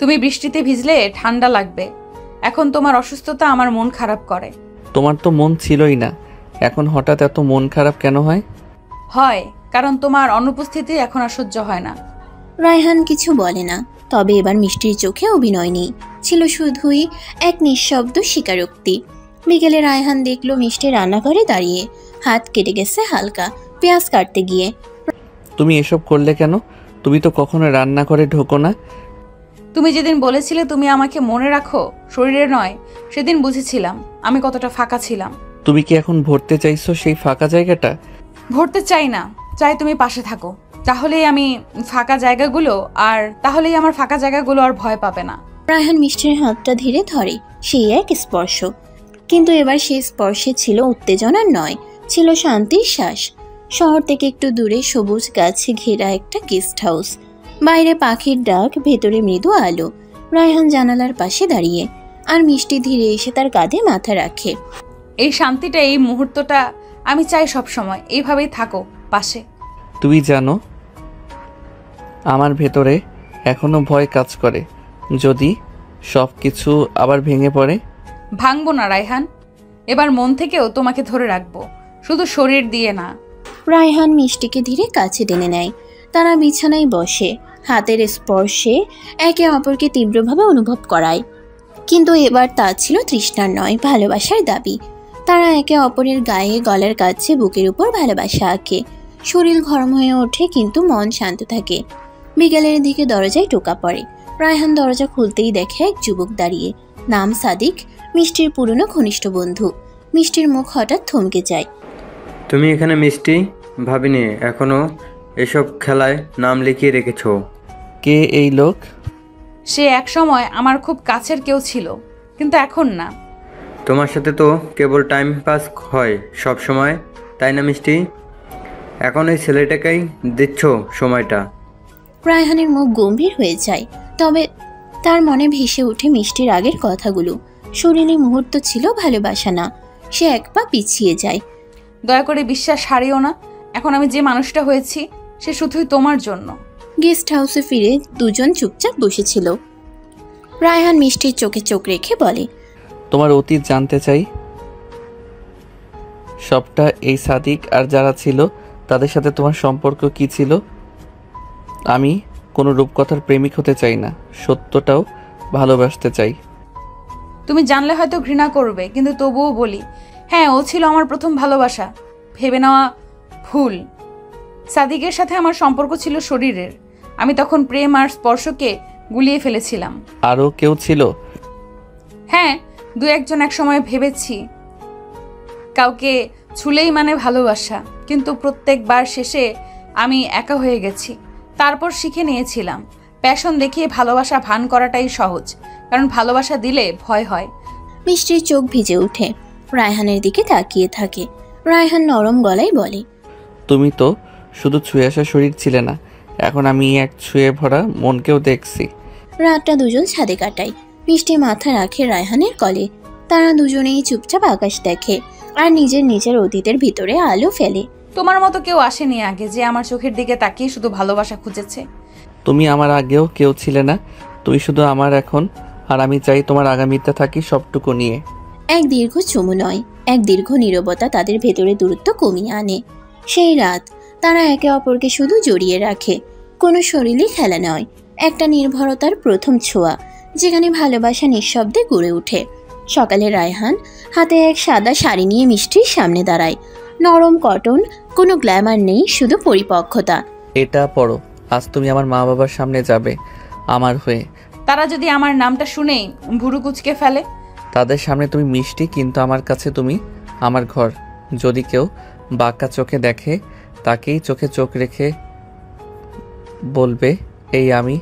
তুমি বৃষ্টিতে ভিজলে ঠান্ডা লাগবে। এখন তোমার অসুস্থতা আমার মন খারাপ করে। তোমার তো মন ছিলই না, এখন হঠাৎ এত মন খারাপ কেন হয়? হয়, কারণ তোমার অনুপস্থিতি এখন আর সহ্য হয় না। রায়হান কিছু বলে না, তবে এবার মিষ্টির চোখে অভিনয় নেই, ছিল শুধুই এক নিঃশব্দ স্বীকারোক্তি। বিকেলে রায়হান দেখলো মিষ্টি রান্নাঘরে দাঁড়িয়ে, হাত কেটে গেছে হালকা, পেঁয়াজ কাটতে গিয়ে। তুমি এসব করলে কেন? তুমি তো কখনো রান্না করে ঢোকো না। তুমি যেদিন বলেছিলে তুমি আমাকে মনে রাখো, শরীরে নয়, সেদিন বুঝেছিলাম আমি কতটা ফাঁকা ছিলাম। তুমি কি এখন ভরতে চাইছো সেই ফাঁকা জায়গাটা? ভরতে চাই না, চাই তুমি পাশে থাকো। তাহলেই আমার ফাঁকা জায়গাগুলো আর ভয় পাবে না। রায়হান মিষ্টির হাতটা ধীরে ধরে, সেই এক স্পর্শ। কিন্তু এবার সেই স্পর্শে ছিল উত্তেজনার নয়, ছিল শান্তির শ্বাস। শহর থেকে একটু দূরে সবুজ গাছে ঘেরা একটা গেস্ট হাউস। বাইরে পাখির ডাক, ভেতরে মৃদু আলো। রায়হান জানালার পাশে দাঁড়িয়ে, আর মিষ্টি ধীরে এসে তার কাঁধে মাথা রাখে। এই শান্তিটা, এই মুহূর্তটা আমি চাই সব সময় এইভাবেই থাকো পাশে। তুমি জানো আমার ভেতরে এখনো ভয় কাজ করে, যদি সব কিছু আবার ভেঙে পড়ে। ভাঙবো না রায়হান, এবার মন থেকেও তোমাকে ধরে রাখবো, শুধু শরীর দিয়ে না। রায়হান মিষ্টিকে ধীরে কাছে টেনে নেয়। তারা বিছানায় বসে, হাতের স্পর্শে একে অপরকে তীব্রভাবে অনুভব করায়। কিন্তু এবার তা ছিল তৃষ্ণার নয়, ভালোবাসার দাবি। তারা একে অপরের গায়ে, গলার কাছে, বুকের উপর ভালোবাসা আঁকে। শরীর গরম হয়ে ওঠে, কিন্তু মন শান্ত থাকে। বিকেলের দিকে দরজায় টোকা পড়ে। রায়হান দরজা খুলতেই দেখে এক যুবক দাঁড়িয়ে, নাম সাদিক, মিষ্টির পুরনো ঘনিষ্ঠ বন্ধু। মিষ্টির মুখ হঠাৎ থমকে যায়। তুমি এখানে? মিষ্টি, ভাবিনি এখনো এসব খেলায় নাম লিখিয়ে রেখেছ। কে এই লোক? সে এক সময় আমার খুব কাছের কেউ ছিল, কিন্তু এখন না। তোমার সাথে তো কেবল টাইম পাস হয় সব সময়, তাই না মিষ্টি? এখন এই ছেলেটাকেই দিচ্ছ সময়টা। রায়হানের মুখ গম্ভীর হয়ে যায়, তবে তার মনে ভেসে ওঠে মিষ্টির আগের কথাগুলো। শরীরে মুহূর্ত ছিল ভালোবাসা না। সে এক পা পিছিয়ে যায়। দয়া করে বিশ্বাস হারিও না। এখন আমি যে মানুষটা হয়েছি সে শুধুই তোমার জন্য। গেস্ট হাউসে ফিরে দুজন চুপচাপ বসেছিল। রায়হান মিষ্টির চোখে চোখ রেখে বলে, তোমার অতীত জানতে চাই সবটা। এই সাদিক আর যারা ছিল তাদের সাথে তোমার সম্পর্ক কি ছিল? আমি কোনো রূপকথার প্রেমিক হতে চাই না, সত্যটাও ভালোবাসতে চাই। তুমি জানলে হয়তো ঘৃণা করবে, কিন্তু তবুও বলি, হ্যাঁ, ও ছিল আমার প্রথম ভালোবাসা। ভেবে নেওয়া ভুল। সাদিকের সাথে আমার সম্পর্ক ছিল শরীরের। আমি তখন প্রেম আর স্পর্শকে গুলিয়ে ফেলেছিলাম। আরও কেউ ছিল? হ্যাঁ, দু একজন এক সময় ভেবেছি কাউকে ছুলেই মানে ভালোবাসা, কিন্তু প্রত্যেকবার শেষে আমি একা হয়ে গেছি। তারপর শিখে নিয়েছিলাম প্যাশন দেখিয়ে ভালোবাসা ভান করাটাই সহজ, কারণ ভালোবাসা দিলে ভয় হয়। মিষ্টির চোখ ভিজে ওঠে। রায়হানের দিকে তাকিয়ে থাকে। রায়হান নরম গলায় বলে, তুমি তো শুধু ছুঁয়ে আসা শরীর ছিলে না, এখন আমি এক ছুঁয়ে ভরা মনকেও দেখছি। রাতটা দুজন ছাদে কাটায়। মিষ্টি মাথা রাখে রায়হানের কলে। তারা দুজনেই চুপচাপ আকাশ দেখে আর নিজের নিজের অতীতের ভিতরে আলো ফেলে। তোমার মতো কেউ আসেনি আগে যে আমার চোখের দিকে তাকিয়ে শুধু ভালোবাসা খুঁজেছে। তুমি আমার আগেও কেউ ছিলে না, তুমি শুধু আমার এখন। আর আমি চাই তোমার আগামীতে থাকি সবটুকু নিয়ে। এক দীর্ঘ চুমু নয়, এক দীর্ঘ নীরবতা তাদের ভেতরে দূরত্ব কমিয়ে আনে। সেই রাত তারা একে অপরকে শুধু জড়িয়ে রাখে। কোনো শরীরই খেলা নয়, একটা নির্ভরতার প্রথম ছোঁয়া, যেখানে ভালোবাসা নিঃশব্দে গড়ে ওঠে। সকালে রায়হান হাতে এক সাদা শাড়ি নিয়ে মিষ্টির সামনে দাঁড়ায়। নরম কটন, কোনো গ্ল্যামার নেই, শুধু পরিপক্কতা। এটা পড়ো, আজ তুমি আমার মা বাবার সামনে যাবে আমার হয়ে। তারা যদি আমার নামটা শুনেই ভুরু কুচকে ফেলে? তাদের সামনে তুমি মিষ্টি, কিন্তু আমার কাছে তুমি আমার ঘর। যদি কেউ বাঁকা চোখে দেখে, তাকেই চোখে চোখ রেখে বলবে, এই আমি,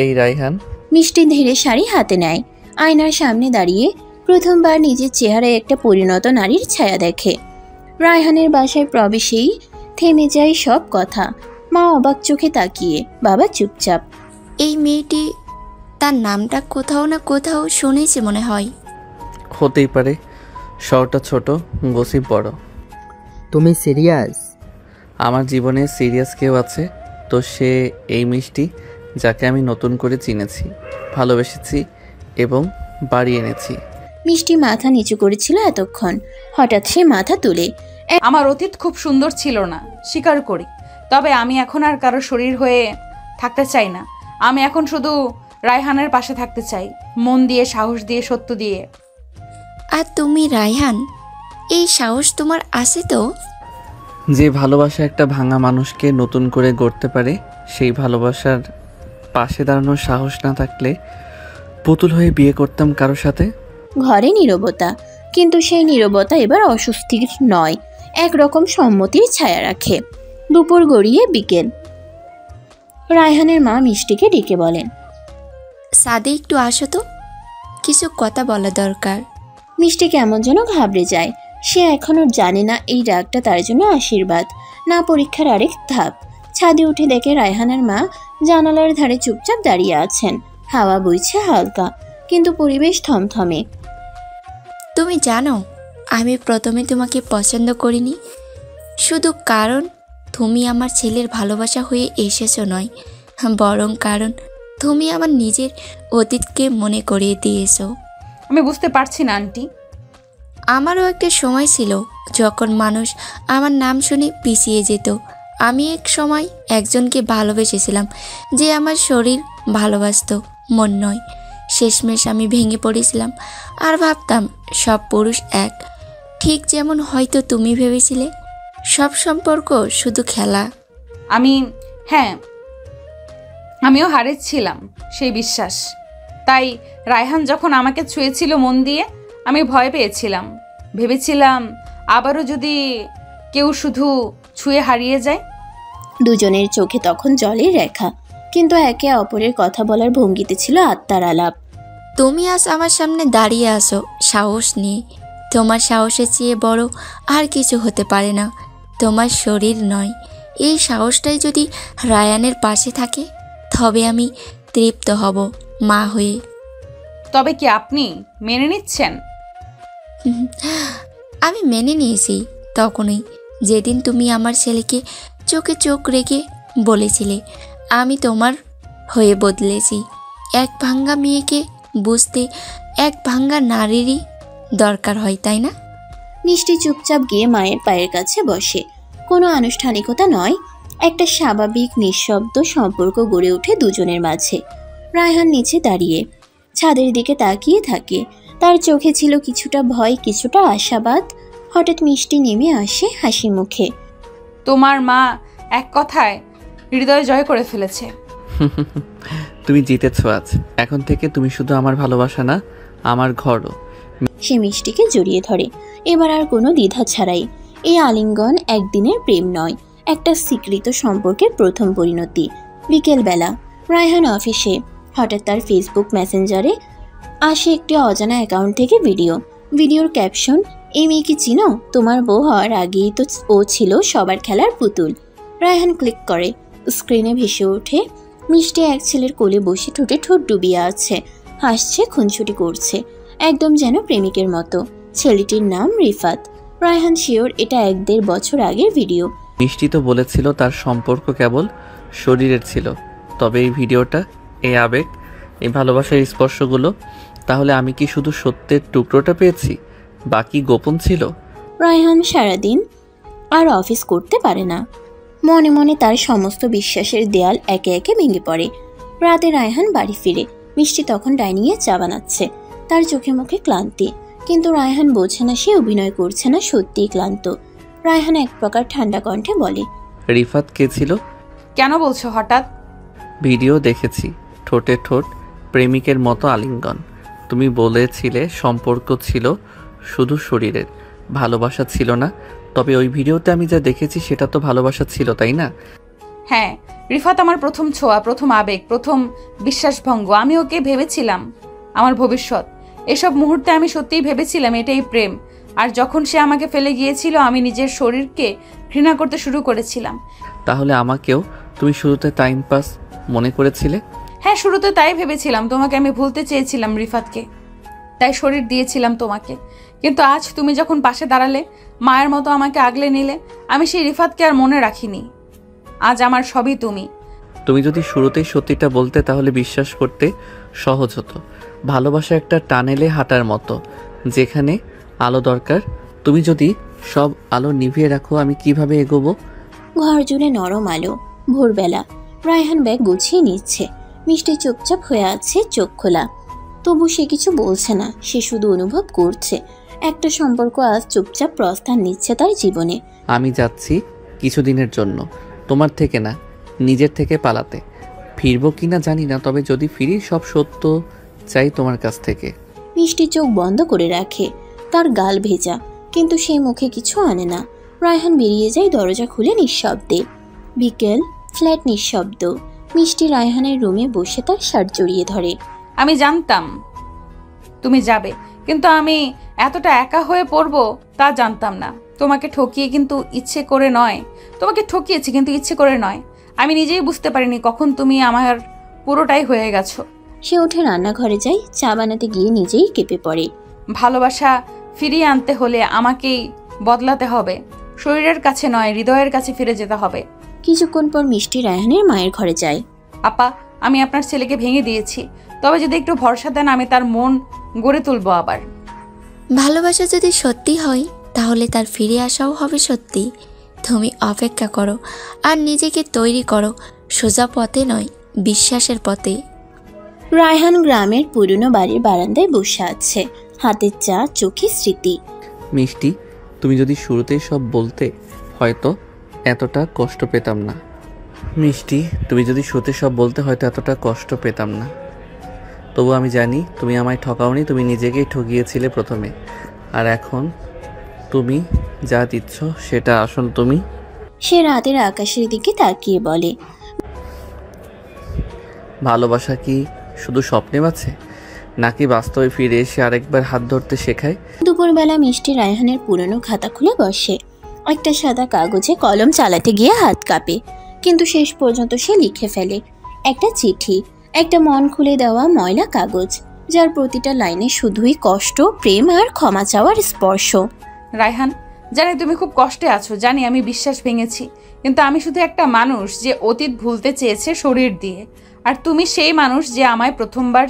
এই রায়হান। মিষ্টি ধীরে শাড়ি হাতে নেয়। আয়নার সামনে দাঁড়িয়ে প্রথমবার নিজের চেহারায় একটা পরিণত নারীর ছায়া দেখে। রায়হানের বাসায় প্রবেশেই থেমে যায় সব কথা। মা অবাক চোখে তাকিয়ে, বাবা চুপচাপ। এই মেয়েটি, তার নামটা কোথাও না কোথাও শুনেছি মনে হয়। হতেই পারে, শহরটা ছোট, গসিপ বড়। তুমি সিরিয়াস? আমার জীবনে সিরিয়াস কেউ আছে তো সে এই মিষ্টি, যাকে আমি নতুন করে চিনেছি, ভালোবেসেছি এবং বাড়ি এনেছি। মিষ্টি মাথা নিচু করেছিল এতক্ষণ, হঠাৎ সে মাথা তুলে। আমার অতীত খুব সুন্দর ছিল না, স্বীকার করি। তবে আমি এখন আর কারো শরীর হয়ে থাকতে চাই না। আমি এখন শুধু রায়হানের পাশে থাকতে চাই, মন দিয়ে, সাহস দিয়ে, সত্য দিয়ে। আর তুমি রায়হান, এই সাহস তোমার আছে তো? যে ভালোবাসা একটা ভাঙা মানুষকে নতুন করে গড়তে পারে, সেই ভালোবাসার পাশে দাঁড়ানোর সাহস না থাকলে পুতুল হয়ে বিয়ে করতাম কারো সাথে। ঘরে নীরবতা, কিন্তু সেই নীরবতা এবার অস্বস্তির নয়, একরকম সম্মতির ছায়া রাখে। দুপুর গড়িয়ে বিকেল। রায়হানের মা মিষ্টিকে ডেকে বলেন, সাদে একটু আসো তো, কিছু কথা বলা দরকার। মিষ্টি কেমন যেন ঘাবড়ে যায়। সে এখনো জানে না এই রাগটা তার জন্য আশীর্বাদ, না পরীক্ষার আরেক ধাপ। ছাদে উঠে দেখে রায়হানের মা জানালার ধারে চুপচাপ দাঁড়িয়ে আছেন। হাওয়া বইছে হালকা, কিন্তু পরিবেশ থমথমে। তুমি জানো, আমি প্রথমে তোমাকে পছন্দ করিনি, শুধু কারণ তুমি আমার ছেলের ভালোবাসা হয়ে এসেছো নয়, বরং কারণ তুমি আমার নিজের অতীতকে মনে করিয়ে দিয়েছো। আমি বুঝতে পারছি না আন্টি। আমারও একটা সময় ছিল যখন মানুষ আমার নাম শুনে পিছিয়ে যেত। আমি এক সময় একজনকে ভালোবেসেছিলাম, যে আমার শরীর ভালোবাসতো, মন নয়। শেষমেশ আমি ভেঙে পড়েছিলাম আর ভাবতাম সব পুরুষ এক, ঠিক যেমন হয়তো তুমি ভেবেছিলে সব সম্পর্ক শুধু খেলা। আমিও হারিয়েছিলাম সেই বিশ্বাস। তাই রায়হান যখন আমাকে ছুঁয়েছিল মন দিয়ে, আমি ভয় পেয়েছিলাম। ভেবেছিলাম আবারও যদি কেউ শুধু ছুঁয়ে হারিয়ে যায়। দুজনের চোখে তখন জলের রেখা, কিন্তু একে অপরের কথা বলার ভঙ্গিতে ছিল আত্মার আলাপ। তুমি আজ আমার সামনে দাঁড়িয়ে আসো সাহস নিয়ে, তোমার সাহসের চেয়ে বড় আর কিছু হতে পারে না। তোমার শরীর নয়, এই সাহসটাই যদি রায়ানের পাশে থাকে তবে আমি তৃপ্ত হব মা হয়ে। তবে কি আপনি মেনে নিচ্ছেন? আমি মেনে নিয়েছি তখনই, যেদিন তুমি আমার ছেলেকে চোখে চোখ রেখে বলেছিলে আমি তোমার হয়ে বদলেছি। এক ভাঙ্গা মেয়েকে বুঝতে এক ভাঙ্গা নারীরই দরকার হয়, তাই না? মিষ্টি চুপচাপ গিয়ে মায়ের পায়ের কাছে বসে। কোনো আনুষ্ঠানিকতা নয়, একটা স্বাভাবিক নিঃশব্দ সম্পর্ক গড়ে ওঠে দুজনের মাঝে। রায়হান নিচে দাঁড়িয়ে ছাদের দিকে তাকিয়ে থাকে। তার চোখে ছিল কিছুটা ভয়, কিছুটা আশাবাদ। হঠাৎ মিষ্টি নেমে আসে হাসি মুখে। তোমার মা এক কথায় হৃদয় জয় করে ফেলেছে। তুমি জিতেছো আজ। এখন থেকে তুমি শুধু আমার ভালোবাসা না, আমার ঘরও। সে মিষ্টিকে জড়িয়ে ধরে, এবার আর কোনো দ্বিধা ছাড়াই। এই আলিঙ্গন একদিনের প্রেম নয়, একটা স্বীকৃত সম্পর্কের প্রথম পরিণতি। বিকেলবেলা রায়হান অফিসে। হঠাৎ তার ফেসবুক মেসেঞ্জারে আসে একটি অজানা অ্যাকাউন্ট থেকে ভিডিওর ক্যাপশন, এই মেয়েকে চিনো? তোমার বউ হওয়ার আগেই তো ও ছিল সবার খেলার পুতুল। রায়হান ক্লিক করে। স্ক্রিনে ভেসে ওঠে মিষ্টি এক ছেলের কোলে বসে ঠোঁটে ঠোঁট ডুবিয়ে আছে, হাসছে, খুনছুটি করছে, একদম যেন প্রেমিকের মতো। ছেলেটির নাম রিফাত। রায়হান শিওর এটা 1-1.5 বছর আগের ভিডিও। মিষ্টি তো বলেছিল তার সম্পর্ক কেবল শরীরের ছিল, তবে এই ভিডিওটা, এই আবেগ, এই ভালোবাসার স্পর্শগুলো, তাহলে আমি কি শুধু সত্যের টুকরোটা পেয়েছি, বাকি গোপন ছিল? রায়হান সারাদিন আর অফিস করতে পারে না। মনে মনে তার সমস্ত বিশ্বাসের দেয়াল একে একে ভেঙে পড়ে। রাতে রায়হান বাড়ি ফিরে। মিষ্টি তখন ডাইনিংয়ে চা বানাচ্ছে। তার চোখে মুখে ক্লান্তি, কিন্তু রায়হান বোঝে না সে অভিনয় করছে না, সত্যিই ক্লান্ত। রায়হান এক প্রকার ঠান্ডা কণ্ঠে বলে, রিফাত কে ছিল? কেন বলছো হঠাৎ? ভিডিও দেখেছি, ঠোঁটে ঠোঁট, প্রেমিকের মতো আলিঙ্গন। তুমি বলেছিলে সম্পর্ক ছিল শুধু শরীরের, ভালোবাসা ছিল না। তবে ওই ভিডিওতে আমি যা দেখেছি সেটা তো ভালোবাসা ছিল, তাই না? হ্যাঁ, রিফাত আমার প্রথম ছোঁয়া, প্রথম আবেগ, প্রথম বিশ্বাসভঙ্গ। আমি ওকে ভেবেছিলাম আমার ভবিষ্যৎ। এসব মুহূর্তে আমি সত্যিই ভেবেছিলাম এটাই প্রেম। আর যখন সে আমাকে ফেলে গিয়েছিল আমি নিজের শরীরকে ঘৃণা করতে শুরু করেছিলাম। তাহলে আমাকেও তুমি শুরুতে টাইম পাস মনে করেছিলে? হ্যাঁ, শুরুতে তাই ভেবেছিলাম। তোমাকে আমি ভুলতে চেয়েছিলাম, রিফাতকে, তাই শরীর দিয়েছিলাম তোমাকে। কিন্তু আজ তুমি যখন পাশে দাঁড়ালে, মায়ের মতো আমাকে আগলে নিলে, আমি সেই রিফাতকে আর মনে রাখিনি। আজ আমার সবই তুমি। তুমি যদি শুরুতেই সত্যিটা বলতে তাহলে বিশ্বাস করতে সহজ হতো। ভালোবাসা একটা টানেলে হাঁটার মতো, যেখানে আলো দরকার। তুমি যদি সব আলো নিভিয়ে রাখো, আমি কিভাবে এগোবো? ঘর জুড়ে নরম আলো। ভোরবেলা রায়হান ব্যাগ গুছিয়ে নিচ্ছে। মিষ্টি চুপচাপ হয়ে আছে, চোখ খোলা। তবু সে কিছু বলছে না, সে শুধু অনুভব করছে একটা সম্পর্ক আজ চুপচাপ প্রস্থান নিচ্ছে তার জীবনে। আমি যাচ্ছি কিছুদিনের জন্য, তোমার থেকে না, নিজের থেকে পালাতে। ফিরবো কিনা জানি না, তবে যদি ফিরি সব সত্য চাই তোমার কাছ থেকে। মিষ্টি চোখ বন্ধ করে রাখে। তার গাল ভেজা, কিন্তু সে মুখে কিছু আনে না। রায়হান বেরিয়ে যায় দরজা খুলে নিঃশব্দে। বিকেল, ফ্ল্যাট নিঃশব্দ। মিষ্টি রায়হানের রুমে বসে তার শার্ট জড়িয়ে ধরে। আমি জানতাম তুমি যাবে, কিন্তু আমি এতটা একা হয়ে পড়বো তা জানতাম না। তোমাকে ঠকিয়ে কিন্তু ইচ্ছে করে নয়, তোমাকে ঠকিয়েছি কিন্তু ইচ্ছে করে নয়। আমি নিজেই বুঝতে পারিনি কখন তুমি আমার পুরোটাই হয়ে গেছো। সে উঠে রান্নাঘরে যায়, চা বানাতে গিয়ে নিজেই কেঁপে পড়ে। ভালোবাসা ফিরিয়ে আনতে হলে আমাকেই বদলাতে হবে, শরীরের কাছে নয়, হৃদয়ের কাছে ফিরে যেতে হবে। কিছুক্ষণ পর মিষ্টি রায়হানের মায়ের ঘরে যায়। আপা, আমি আপনার ছেলেকে ভেঙে দিয়েছি, তবে যদি একটু ভরসা দেন আমি তার মন গড়ে তুলবো আবার। ভালোবাসা যদি সত্যি হয় তাহলে তার ফিরে আসাও হবে সত্যি। তুমি অপেক্ষা করো আর নিজেকে তৈরি করো, সোজা পথে নয়, বিশ্বাসের পথে। রায়হান গ্রামের পুরনো বাড়ির বারান্দায় বসে আছে, হাতের চা, চোখে স্মৃতি। মিষ্টি, তুমি যদি শুরুতেই সব বলতে হয়তো এতটা কষ্ট পেতাম না। মিষ্টি, তুমি যদি শুরুতে সব বলতে হয়তো এতটা কষ্ট পেতাম না। তবু আমি জানি তুমি আমায় ঠকাওনি, তুমি নিজেকেই ঠকিয়েছিলে প্রথমে। আর এখন তুমি যা দিচ্ছ সেটা আসল তুমি। সে রাতের আকাশের দিকে তাকিয়ে বলে, ভালোবাসা কি শুধু স্বপ্নে বাঁচে, নাকি বাস্তবে ফিরে এসে আরেকবার হাত ধরতে শেখায়? কিন্তু দুপুরবেলা মিষ্টি রায়হানের পুরনো খাতা খুলে বসে। একটা সাদা কাগজে কলম চালাতে গিয়ে হাত কাঁপে, কিন্তু শেষ পর্যন্ত সে লিখে ফেলে একটা চিঠি, একটা মন খুলে দেওয়া ময়লা কাগজ, যার প্রতিটা লাইনে শুধুই কষ্ট, প্রেম আর ক্ষমা চাওয়ার স্পর্শ। রায়হান, জানি তুমি খুব কষ্টে আছো, জানি আমি বিশ্বাস ভেঙেছি, কিন্তু আমি শুধু একটা মানুষ যে অতীত ভুলতে চেয়েছে শরীর দিয়ে, আর তুমি সেই মানুষ যে আমায় প্রথমবার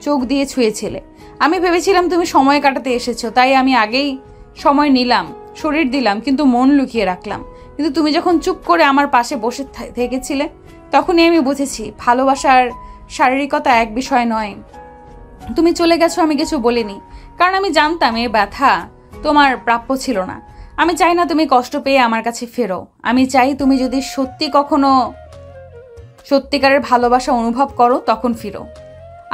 চোখ দিয়ে ছুঁয়েছিলে। আমি ভেবেছিলাম তুমি সময় কাটাতে এসেছো, তাই আমি আগেই সময় নিলাম, শরীর দিলাম, কিন্তু মন লুকিয়ে রাখলাম। কিন্তু তুমি যখন চুপ করে আমার পাশে বসে থেকেছিলে, তখনই আমি বুঝেছি ভালোবাসার শারীরিকতা এক বিষয় নয়। তুমি চলে গেছো, আমি কিছু বলিনি, কারণ আমি জানতাম এ ব্যথা তোমার প্রাপ্য ছিল না। আমি চাই না তুমি কষ্ট পেয়ে আমার কাছে ফেরো। আমি চাই তুমি যদি সত্যি কখনো সত্যিকারের ভালোবাসা অনুভব করো, তখন ফিরো।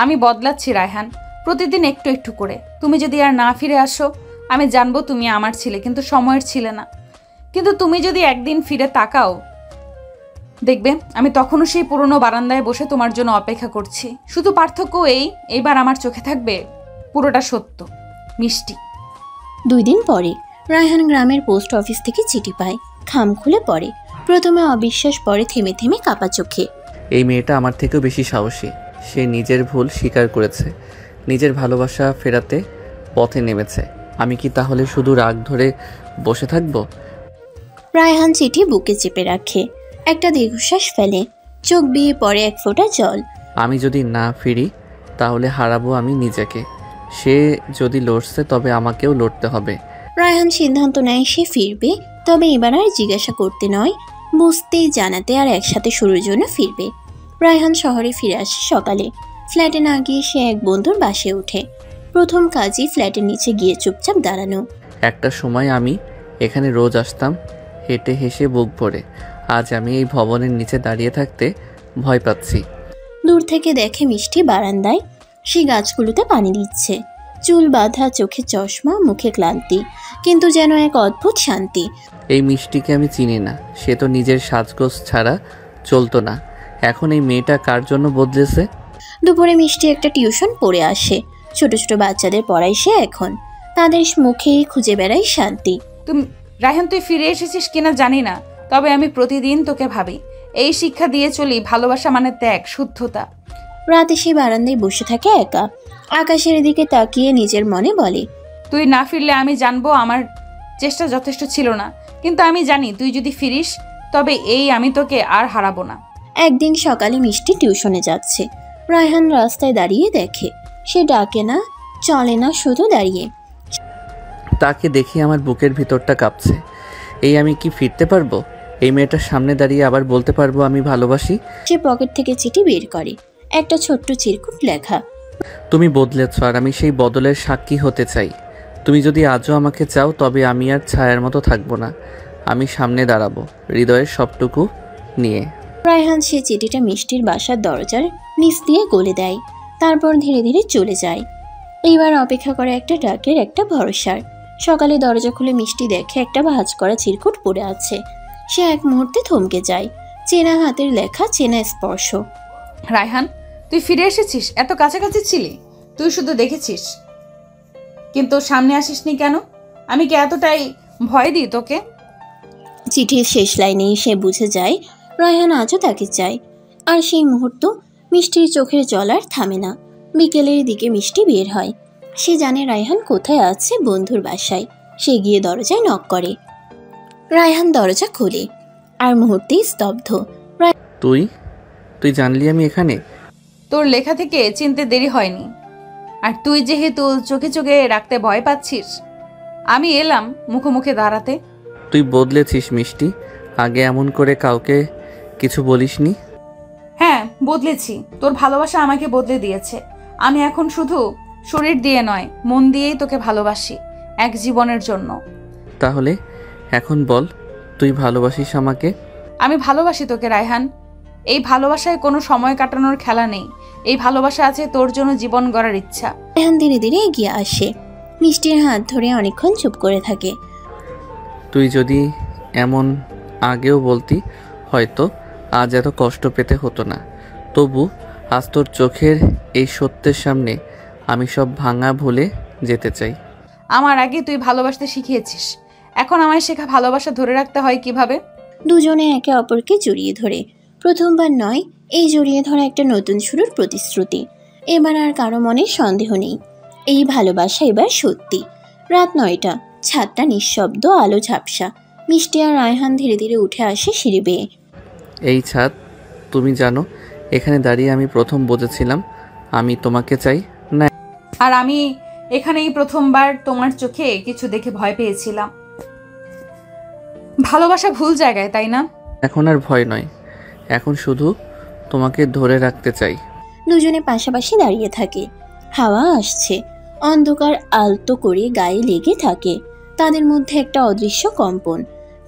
আমি বদলাচ্ছি রায়হান, প্রতিদিন একটু একটু করে। তুমি যদি আর না ফিরে আসো, আমি জানবো তুমি আমার ছিলে, কিন্তু সময়ের ছিলে না। কিন্তু তুমি যদি একদিন ফিরে তাকাও, দেখবে আমি তখনও সেই পুরনো বারান্দায় বসে তোমার জন্য অপেক্ষা করছি। শুধু পার্থক্য এইবার আমার চোখে থাকবে পুরোটা সত্য। মিষ্টি। 2 দিন পরে রায়হান গ্রামের পোস্ট অফিস থেকে চিঠি পায়। খাম খুলে পড়ে। প্রথমে অবিশ্বাস, পরে থেমে থেমে কাপা চোখে। এই মেয়েটা আমার থেকেও বেশি সাহসী। সে নিজের ভুল স্বীকার করেছে, নিজের ভালোবাসা ফেরাতে পথে নেমেছে। আমি কি তাহলে শুধু রাগ ধরে বসে থাকবো? রায়হান চিঠি বুকে চেপে রাখে, একটা দীর্ঘশ্বাস ফেলে, চোখ বেয়ে পড়ে এক ফোঁটা জল। আমি যদি না ফিরি তাহলে হারাবো আমি নিজেকে। সে যদি লড়ছে তবে আমাকেও লড়তে হবে। রায়হান সিদ্ধান্ত নেয় সে ফিরবে, তবে এবার আর জিজ্ঞাসা করতে নয়, বুঝতেই জানাতে আর একসাথে শুরুর জন্য ফিরবে। রায়হান শহরে ফিরে আসে সকালে। ফ্ল্যাটে না গিয়ে সে এক বন্ধুর বাসে ওঠে। প্রথম কাজই ফ্ল্যাটের নিচে গিয়ে চুপচাপ দাঁড়ানো। একটা সময় আমি এখানে রোজ আসতাম, হেঁটে হেসে বুক ভরে। আজ আমি এই ভবনের নিচে দাঁড়িয়ে থাকতে ভয় পাচ্ছি। দূর থেকে দেখে মিষ্টি বারান্দায়, সে গাছগুলোতে পানি দিচ্ছে। চুল বাঁধা, চোখে চশমা, মুখে ক্লান্তি, কিন্তু যেন এক অদ্ভুত শান্তি। এই মিষ্টিকে আমি চিনি না, সে তো নিজের সাজগোজ ছাড়া চলতো না। এখন এই মেয়েটা কার জন্য বদলেছে? দুপুরে মিষ্টি একটা টিউশন পড়ে আসে। ছোট ছোট বাচ্চাদের পড়ায় সে এখন। তাদের মুখেই খুঁজে বেড়ায় শান্তি। তুমি রায়হান, তুই ফিরে এসেছিস কিনা জানি না, তবে আমি প্রতিদিন তোকে ভাবি। এই শিক্ষা দিয়ে চলি, ভালোবাসা মানে ত্যাগ, শুদ্ধতা। রাতে সে বারান্দায় বসে থাকে একা, আকাশের দিকে তাকিয়ে নিজের মনে বলে, তুই না ফিরলে আমি জানবো আমার চেষ্টা যথেষ্ট ছিল না, কিন্তু আমি জানি তুই যদি ফিরিস তবে আমি তোকে আর হারাবো না। একদিন সকালে মিষ্টি টিউশনে যাচ্ছে। রায়হান রাস্তায় দাঁড়িয়ে দেখে, সে ডাকে না, চলে না, শুধু দাঁড়িয়ে। তাকে দেখি আমার বুকের ভিতরটা কাঁপছে। আমি কি ফিরতে পারবো? এই মেয়েটার সামনে দাঁড়িয়ে আবার বলতে পারবো আমি ভালোবাসি? সে পকেট থেকে চিঠি বের করে, একটা ছোট্ট চিরকুট লেখা। তুমি বদলেছ আর আমি সেই বদলের সাক্ষী হতে চাই। তুমি যদি আজও আমাকে চাও তবে আমি আর ছায়ার মতো থাকবো না। আমি সামনে দাঁড়াবো হৃদয়ের সবটুকু নিয়ে। রায়হান সে চিঠিটা মিষ্টির বাসার দরজার নিচ দিয়ে গলে দেয়, তারপর ধীরে ধীরে চলে যায়। এইবার অপেক্ষা করে একটা ডাকের, একটা ভরসার। সকালে দরজা খুলে মিষ্টি দেখে একটা ভাঁজ করা চিরকুট পড়ে আছে। সে এক মুহূর্তে থমকে যায়। চেনা হাতের লেখা, চেনা স্পর্শ। রায়হান, তুই ফিরে এসেছিস? এত কাছাকাছি ছিলি, তুই শুধু দেখেছিস কিন্তু সামনে আসিসনি কেন? আমি কি এতটাই ভয় দিই তোকে? চিঠির শেষ লাইনেই সে বুঝে যায় রায়হান আজও তাকে চায়। আর সেই মুহূর্ত মিষ্টির চোখের জল আর থামে না। বিকেলের দিকে মিষ্টি বের হয়। সে জানে রায়হান কোথায় আছে, বন্ধুর বাসায়। সে গিয়ে দরজায় নক করে। রায়হান দরজা খোলে, আর মুহূর্তেই স্তব্ধ। তুই জানলি আমি এখানে? তোর লেখা থেকে চিনতে দেরি হয়নি, আর তুই যেহেতু চোখে চোখে রাখতে ভয় পাচ্ছিস, আমি এলাম মুখোমুখি দাঁড়াতে। তুই বদলেছিস মিষ্টি, আগে এমন করে কাউকে কিছু বলিসনি। হ্যাঁ, বদলেছি। তোর ভালোবাসা আমাকে বদলে দিয়েছে। আমি এখন শুধু শরীর দিয়ে নয়, মন দিয়েই তোকে ভালোবাসি, এক জীবনের জন্য। তাহলে এখন বল, তুই ভালোবাসিস আমাকে? আমি ভালোবাসি তোকে রায়হান। এই ভালোবাসায় কোনো সময় কাটানোর খেলা নেই। এই ভালোবাসা আছে তোর জন্য জীবন গড়ার ইচ্ছা। রায়হান ধীরে ধীরে এগিয়ে আসে, মিষ্টির হাত ধরে অনেকক্ষণ চুপ করে থাকে। তুই যদি এমন আগেও বলতি হয়তো আজ এত কষ্ট পেতে হতো না। তবু আজ তোর চোখের এই সত্যের সামনে আমি সব ভাঙা ভুলে যেতে চাই। আমার আগে তুই ভালোবাসতে শিখিয়েছিস, এখন আমায় শেখা ভালোবাসা ধরে রাখতে হয় কিভাবে। দুজনে একে অপরকে জড়িয়ে ধরে। প্রথমবার নয়, এই জড়িয়ে ধরা একটা নতুন শুরুর প্রতিশ্রুতি। এবার আর কারো মনে সন্দেহ নেই, এই ভালোবাসা এবার সত্যি। রাত 9টা, ছাদটা নিঃশব্দ, আলো ঝাপসা। মিষ্টি আর রায়হান ধীরে ধীরে উঠে আসে সিঁড়ি বেয়ে। এই ছাদ, তুমি জানো এখানে দাঁড়িয়ে আমি প্রথম বুঝেছিলাম আমি তোমাকে চাই না। আর আমি এখানেই প্রথমবার তোমার চোখে কিছু দেখে ভয় পেয়েছিলাম। ভালোবাসা ভুল জায়গায়, তাই না? এখন আর ভয় নয়, এখন শুধু তোমাকে ধরে রাখতে চাই। দুজনে পাশাপাশি দাঁড়িয়ে থাকে। হাওয়া আসছে, অন্ধকার আলতো করে গায়ে লেগে থাকে। তাদের মধ্যে একটা অদৃশ্য কম্পন,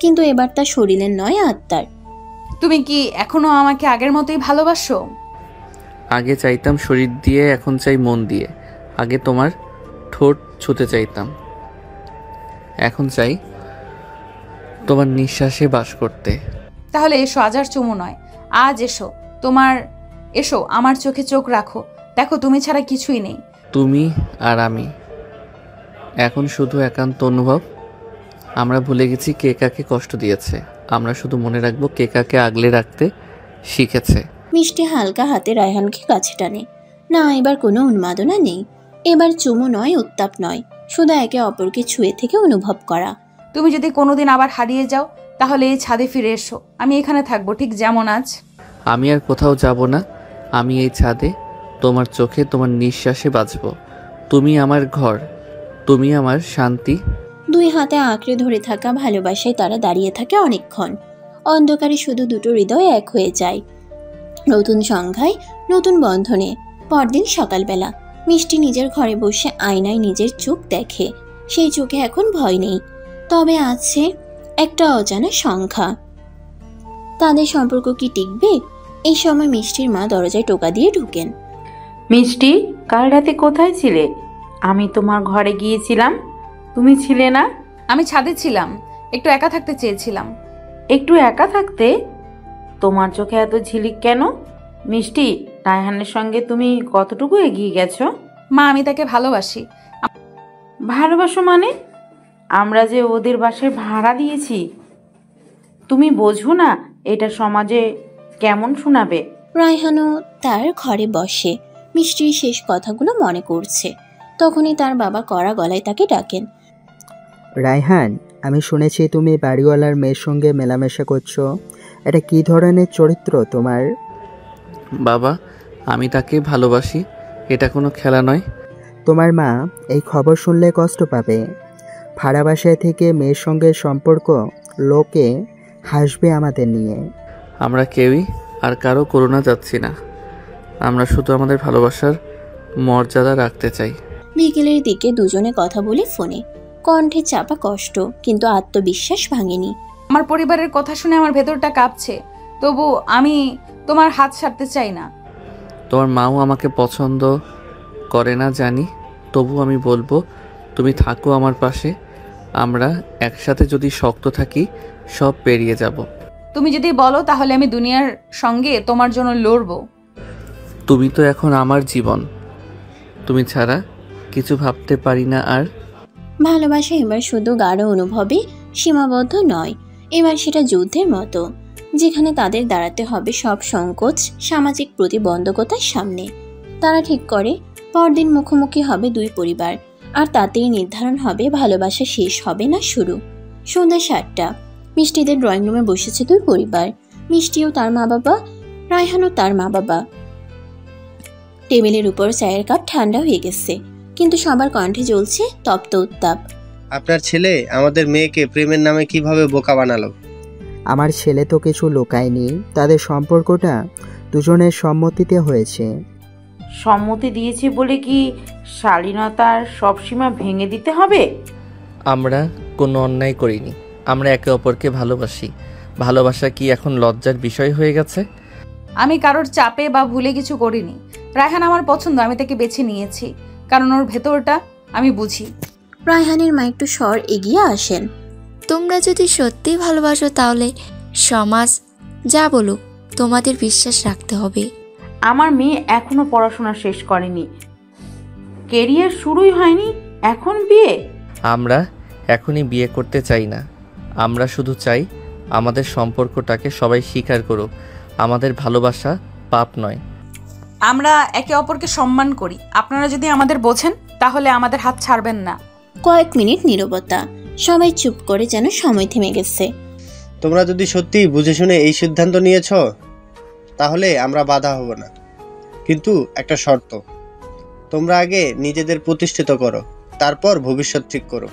কিন্তু এবার তা শরীরের নয়, আত্মার। তুমি কি এখনো আমাকে আগের মতোই ভালোবাসো? আগে চাইতাম শরীর দিয়ে, এখন চাই মন দিয়ে। আগে তোমার ঠোঁট ছুঁতে চাইতাম, এখন চাই তোমার নিঃশ্বাসে বাস করতে। তাহলে এসো, আজ আর চুমু নয়, আজ এসো। এসো, আমার চোখে চোখ রাখো। দেখো, তুমি ছাড়া কিছুই নেই। তুমি আর আমি এখন শুধু একান্ত অনুভব। আমরা ভুলে গেছি কে কাকে কষ্ট দিয়েছে, আমরা শুধু মনে রাখবো কে কাকে আগলে রাখতে শিখেছে। মিষ্টি হালকা হাতে রায়হানকে কাছে টানে। না, এবার কোনো উন্মাদনা নেই। এবার চুমু নয়, উত্তাপ নয়, শুধু একে অপরকে ছুঁয়ে থেকে অনুভব করা। তুমি যদি কোনোদিন আবার হারিয়ে যাও, তাহলে এই ছাদে ফিরে এসো। আমি এখানে থাকবো, ঠিক যেমন আজ। আমি আর কোথাও যাব না, আমি এই ছাদে, তোমার চোখে, তোমার নিঃশ্বাসে বাঁচব। তুমি আমার ঘর, তুমি আমার শান্তি। দুই হাতে আঁকড়ে ধরে থাকা ভালোবাসায় তারা দাঁড়িয়ে থাকে অনেকক্ষণ। অন্ধকারে শুধু দুটো হৃদয় এক হয়ে যায়, নতুন সংখ্যায়, নতুন বন্ধনে। পরদিন সকালবেলা মিষ্টি নিজের ঘরে বসে আয়নায় নিজের চোখ দেখে। সেই চোখে এখন ভয় নেই, তবে আছে একটা অজানা সংখ্যা। তাদের সম্পর্ক কি টিকবে? এই সময় মিষ্টির মা দরজায় টোকা দিয়ে ঢুকেন। মিষ্টি, কাল রাতে কোথায় ছিলে? আমি তোমার ঘরে গিয়েছিলাম, তুমি ছিলে না। আমি ছাদে ছিলাম, একটু একা থাকতে চেয়েছিলাম। একটু একা থাকতে? তোমার চোখে এত ঝিলিক কেন? মিষ্টি, রায়হানের সঙ্গে তুমি কতটুকু এগিয়ে গেছো? মা, আমি তাকে ভালোবাসি। ভালোবাসো মানে? আমরা যে ওদের বাসায় ভাড়া দিয়েছি, তুমি বোঝো না এটা সমাজে কেমন শোনাবে? রায়হানও তার ঘরে বসে, মিষ্টির শেষ কথাগুলো মনে করছে। তখনই তার বাবা কড়া গলায় তাকে ডাকেন। রায়হান, আমি শুনেছি তুমি বাড়িওয়ালার মেয়ের সঙ্গে মেলামেশা করছো। এটা কি ধরনের চরিত্র তোমার? বাবা, আমি তাকে ভালোবাসি, এটা কোনো খেলা নয়। তোমার মা এই খবর শুনলে কষ্ট পাবে। ভাড়া বাসায় থেকে মেয়ের সঙ্গে সম্পর্ক, লোকে হাসবে আমাদের নিয়ে। আমরা কেউই আর কারো করুণা যাচ্ছি না, আমরা শুধু আমাদের ভালোবাসার মর্যাদা রাখতে চাই। বিকেলের দিকে দুজনে কথা বলে ফোনে, কণ্ঠে চাপা কষ্ট, কিন্তু আত্মবিশ্বাস ভাঙেনি। আমার পরিবারের কথা শুনে আমার ভেতরটা কাঁপছে, তবু আমি তোমার হাত ছাড়তে চাই না। তোমার মাও আমাকে পছন্দ করে না জানি, তবু আমি বলবো তুমি থাকো আমার পাশে। আমরা একসাথে যদি শক্ত থাকি, সব পেরিয়ে যাব। তুমি যদি বলো তাহলে আমি দুনিয়ার সঙ্গে তোমার জন্য লড়বো। তুমি তো এখন আমার জীবন, তুমি ছাড়া কিছু ভাবতে পারি না আর। ভালোবাসা এবার শুধু গাঢ় অনুভবে সীমাবদ্ধ নয়, এবার সেটা যুদ্ধের মতো, যেখানে তাদের দাঁড়াতে হবে সব সংকোচ, সামাজিক প্রতিবন্ধকতার সামনে। তারা ঠিক করে পরদিন মুখোমুখি হবে দুই পরিবার, আর তাতেই নির্ধারণ হবে ভালোবাসা শেষ হবে না শুরু। সন্ধ্যা 7টা, মিষ্টিদের ড্রয়িং রুমে বসেছে দুই পরিবার। মিষ্টিও তার মা বাবা, রায়হানও তার মা বাবা। টেবিলের উপর চায়ের কাপ ঠান্ডা হয়ে গেছে, কিন্তু সবার কণ্ঠে জ্বলছে তপ্ত উত্তাপ। আপনার ছেলে আমাদের মেয়েকে প্রেমের নামে কিভাবে বোকা বানালো? আমার ছেলে তো কিছু লুকায়নি, তাদের সম্পর্কটা দুজনের সম্মতিতে হয়েছে। সম্মতি দিয়েছি বলে কি শালীনতার সব সীমা ভেঙে দিতে হবে? আমরা কোনো অন্যায় করিনি, আমরা একে অপরকে ভালোবাসি। ভালোবাসা কি এখন লজ্জার বিষয় হয়ে গেছে? আমি কারোর চাপে বা ভুলে কিছু করিনি। রায়হান আমার পছন্দ, আমি তাকে বেছে নিয়েছি, কারণ ওর ভেতরটা আমি বুঝি। রায়হানের মা একটু স্বর এগিয়ে আসেন। তোমরা যদি সত্যিই ভালোবাসো তাহলে সমাজ যা বলুক তোমাদের বিশ্বাস রাখতে হবে। আমার মেয়ে এখনো পড়াশোনা শেষ করেনি, কেরিয়ার শুরুই হয়নি, এখন বিয়ে? আমরা এখনই বিয়ে করতে চাই না। আমরা শুধু চাই আমাদের সম্পর্কটাকে সবাই স্বীকার করুক। আমাদের ভালোবাসা পাপ নয়। আমরা একে অপরকে সম্মান করি। আপনারা যদি আমাদের বোঝেন তাহলে আমাদের হাত ছাড়বেন না। কয়েক মিনিট নীরবতা, সবাই চুপ করে যেন সময় থেমে গেছে। তোমরা যদি সত্যি বুঝে শুনে এই সিদ্ধান্ত নিয়েছ তাহলে আমরা বাধা হব না, কিন্তু একটা শর্ত, তোমরা আগে নিজেদের প্রতিষ্ঠিত করো, তারপর ভবিষ্যৎ ঠিক করো।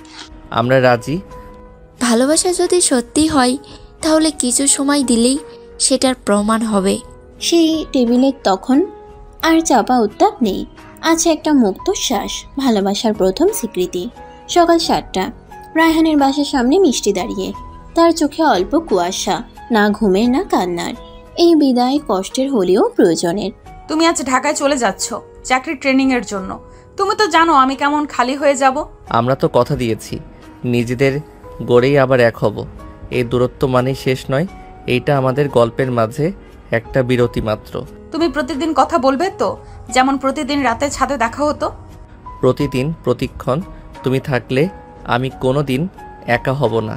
আমরা রাজি। ভালোবাসা যদি সত্যি হয় তাহলে কিছু সময় দিলেই সেটার প্রমাণ হবে। সেই টেবিলে তখন আর চাপা উত্তাপ নেই, আছে একটা মুক্ত শ্বাস। ভালোবাসার প্রথম স্বীকৃতি। সকাল 7টা, রায়হানের বাসার সামনে মিষ্টি দাঁড়িয়ে, তার চোখে অল্প কুয়াশা, না ঘুমের না কান্নার। এই বিদায় কষ্টের হলেও প্রয়োজনের। তুমি আজ ঢাকায় চলে যাচ্ছ চাকরির ট্রেনিং এর জন্য। তুমি তো জানো আমি কেমন খালি হয়ে যাব। আমরা তো কথা দিয়েছি নিজেদের গড়েই আবার এক হব। এই দূরত্ব মানে শেষ নয়, এইটা আমাদের গল্পের মাঝে একটা বিরতি মাত্র। তুমি প্রতিদিন কথা বলবে তো, যেমন প্রতিদিন রাতে ছাদে দেখা হতো? প্রতিদিন প্রতিক্ষণ তুমি থাকলে আমি কোনো দিন একা হব না।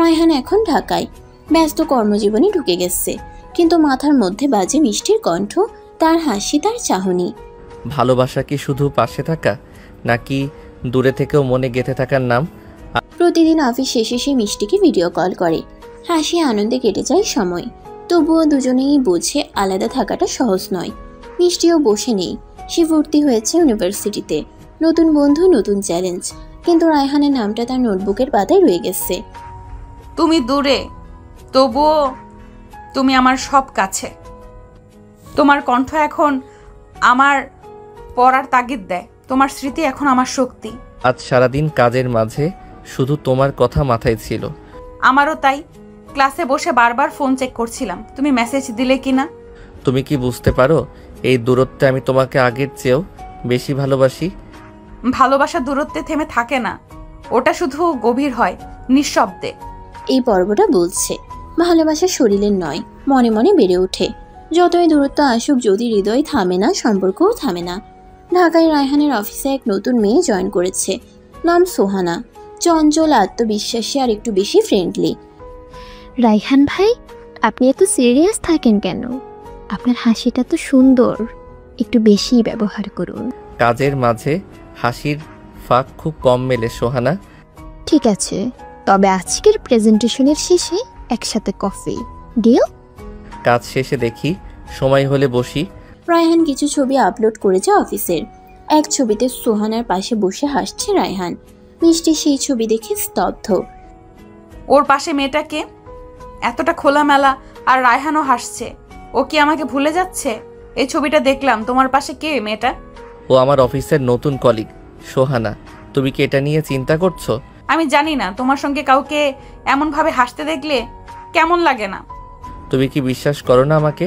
রায়হান এখন ঢাকায় ব্যস্ত কর্মজীবনে ঢুকে গেছে, কিন্তু মাথার মধ্যে বাজে মিষ্টির কণ্ঠ, তার হাসি, তার চাহনি। ভালোবাসা কি শুধু পাশে থাকা, নাকি দূরে থেকেও মনে গেঁথে থাকার নাম? প্রতিদিন অফিস শেষে সে মিষ্টিকে ভিডিও কল করে। হাসি আনন্দে কেটে যায় সময়। তবুও দুজনেই বোঝে আলাদা থাকাটা সহজ নয়। মিষ্টিও বসে নেই, সে ভর্তি হয়েছে ইউনিভার্সিটিতে। নতুন বন্ধু, নতুন চ্যালেঞ্জ, কিন্তু রায়হানের নামটা তার নোটবুকের পাতায় রয়ে গেছে। তুমি দূরে, তবুও তুমি আমার সব কাছে। তোমার কণ্ঠ এখন আমার পড়ার তাগিদ দেয়, তোমার স্মৃতি এখন আমার শক্তি। আজ সারাদিন কাজের মাঝে শুধু তোমার কথা মাথায় ছিল। আমারও তাই। ক্লাসে বসে বারবার ফোন চেক করছিলাম, তুমি মেসেজ দিলে কিনা। তুমি কি বুঝতে পারো এই দূরত্বে আমি তোমাকে আগের চেয়েও বেশি ভালোবাসি? ভালোবাসা দূরত্বে থেমে থাকে না, ওটা শুধু গভীর হয় নিঃশব্দে। এই পর্বটা বলছে ভালোবাসা শরীরের নয়, মনে মনে বেড়ে ওঠে। যতই দূরত্ব আসুক, যদি হৃদয় থামে না, সম্পর্কও থামে না। ঢাকায় রায়হানের অফিসে এক নতুন মেয়ে জয়েন করেছে, নাম সোহানা। চঞ্চল, আত্মবিশ্বাসী আর একটু বেশি ফ্রেন্ডলি। রায়হান ভাই, আপনি এত সিরিয়াস থাকেন কেন? আপনার হাসিটা তো সুন্দর, একটু বেশি ব্যবহার করুন। কাজের মাঝে হাসির ফাঁক খুব কম মেলে সোহানা। ঠিক আছে, তবে আজকের প্রেজেন্টেশনের শেষে একসাথে কফি ডিল? কাজ শেষে দেখি সময় হলে বসি। রায়হান কিছু ছবি আপলোড করেছে অফিসের। এক ছবিতে সোহানার পাশে বসে হাসছে রায়হান। মিষ্টি সেই ছবি দেখে স্তব্ধ। ওর পাশে মেয়েটাকে এতটা খোলামেলা, আর রায়হানও হাসছে। ও কি আমাকে ভুলে যাচ্ছে? এই ছবিটা দেখলাম, তোমার পাশে কে মেয়েটা? ও আমার অফিসের নতুন কলিগ সোহানা। তুমি কি এটা নিয়ে চিন্তা করছো? আমি জানি না, তোমার সঙ্গে কাউকে এমন ভাবে হাসতে দেখলে কেমন লাগে না? তুমি কি বিশ্বাস করো না আমাকে?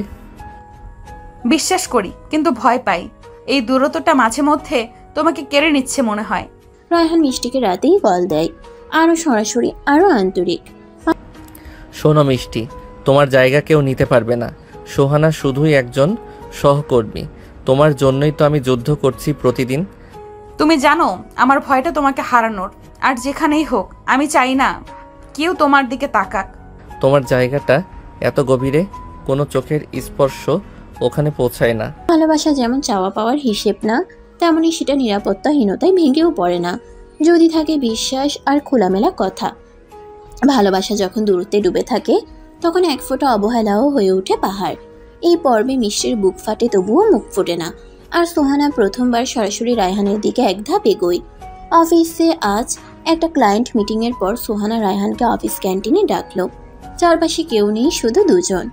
বিশ্বাস করি, কিন্তু ভয় পাই। এই দূরত্বটা মাঝে মধ্যে তোমাকে কেড়ে নিচ্ছে মনে হয়। রায়হান মিষ্টিকে রাতেই কল দেয়, আরো সরাসরি, আরো আন্তরিক। শোনো মিষ্টি, তোমার জায়গা কেউ নিতে পারবে না। সোহানা শুধুই একজন সহকর্মী। তোমার জন্যই তো আমি যুদ্ধ করছি প্রতিদিন। তুমি জানো আমার ভয়টা তোমাকে হারানোর। আর যেখানেই হোক, আমি চাই না কেউ তোমার দিকে তাকাক। তোমার জায়গাটা এত গভীরে, কোনো চোখের স্পর্শ ওখানে পৌঁছায় না। ভালোবাসা যেমন চাওয়া পাওয়ার হিসেব না, তেমনি সেটা নিরাপত্তাহীনতায় ভেঙেও পড়ে না, যদি থাকে বিশ্বাস আর খোলামেলা কথা। ভালোবাসা যখন দূরত্বে ডুবে থাকে, তখন এক ফোঁটা অবহেলাও হয়ে ওঠে পাহাড়। এই পর্বে মিষ্টির বুক ফাটে, তবুও মুখ ফোটে না। আর সোহানা প্রথমবার সরাসরি রায়হানের দিকে এক ধাপ এগোয়। অফিসে আজ একটা ক্লায়েন্ট মিটিংয়ের পর সোহানা রায়হানকে অফিস ক্যান্টিনে ডাকলো। চারপাশে কেউ নেই, শুধু দুজন।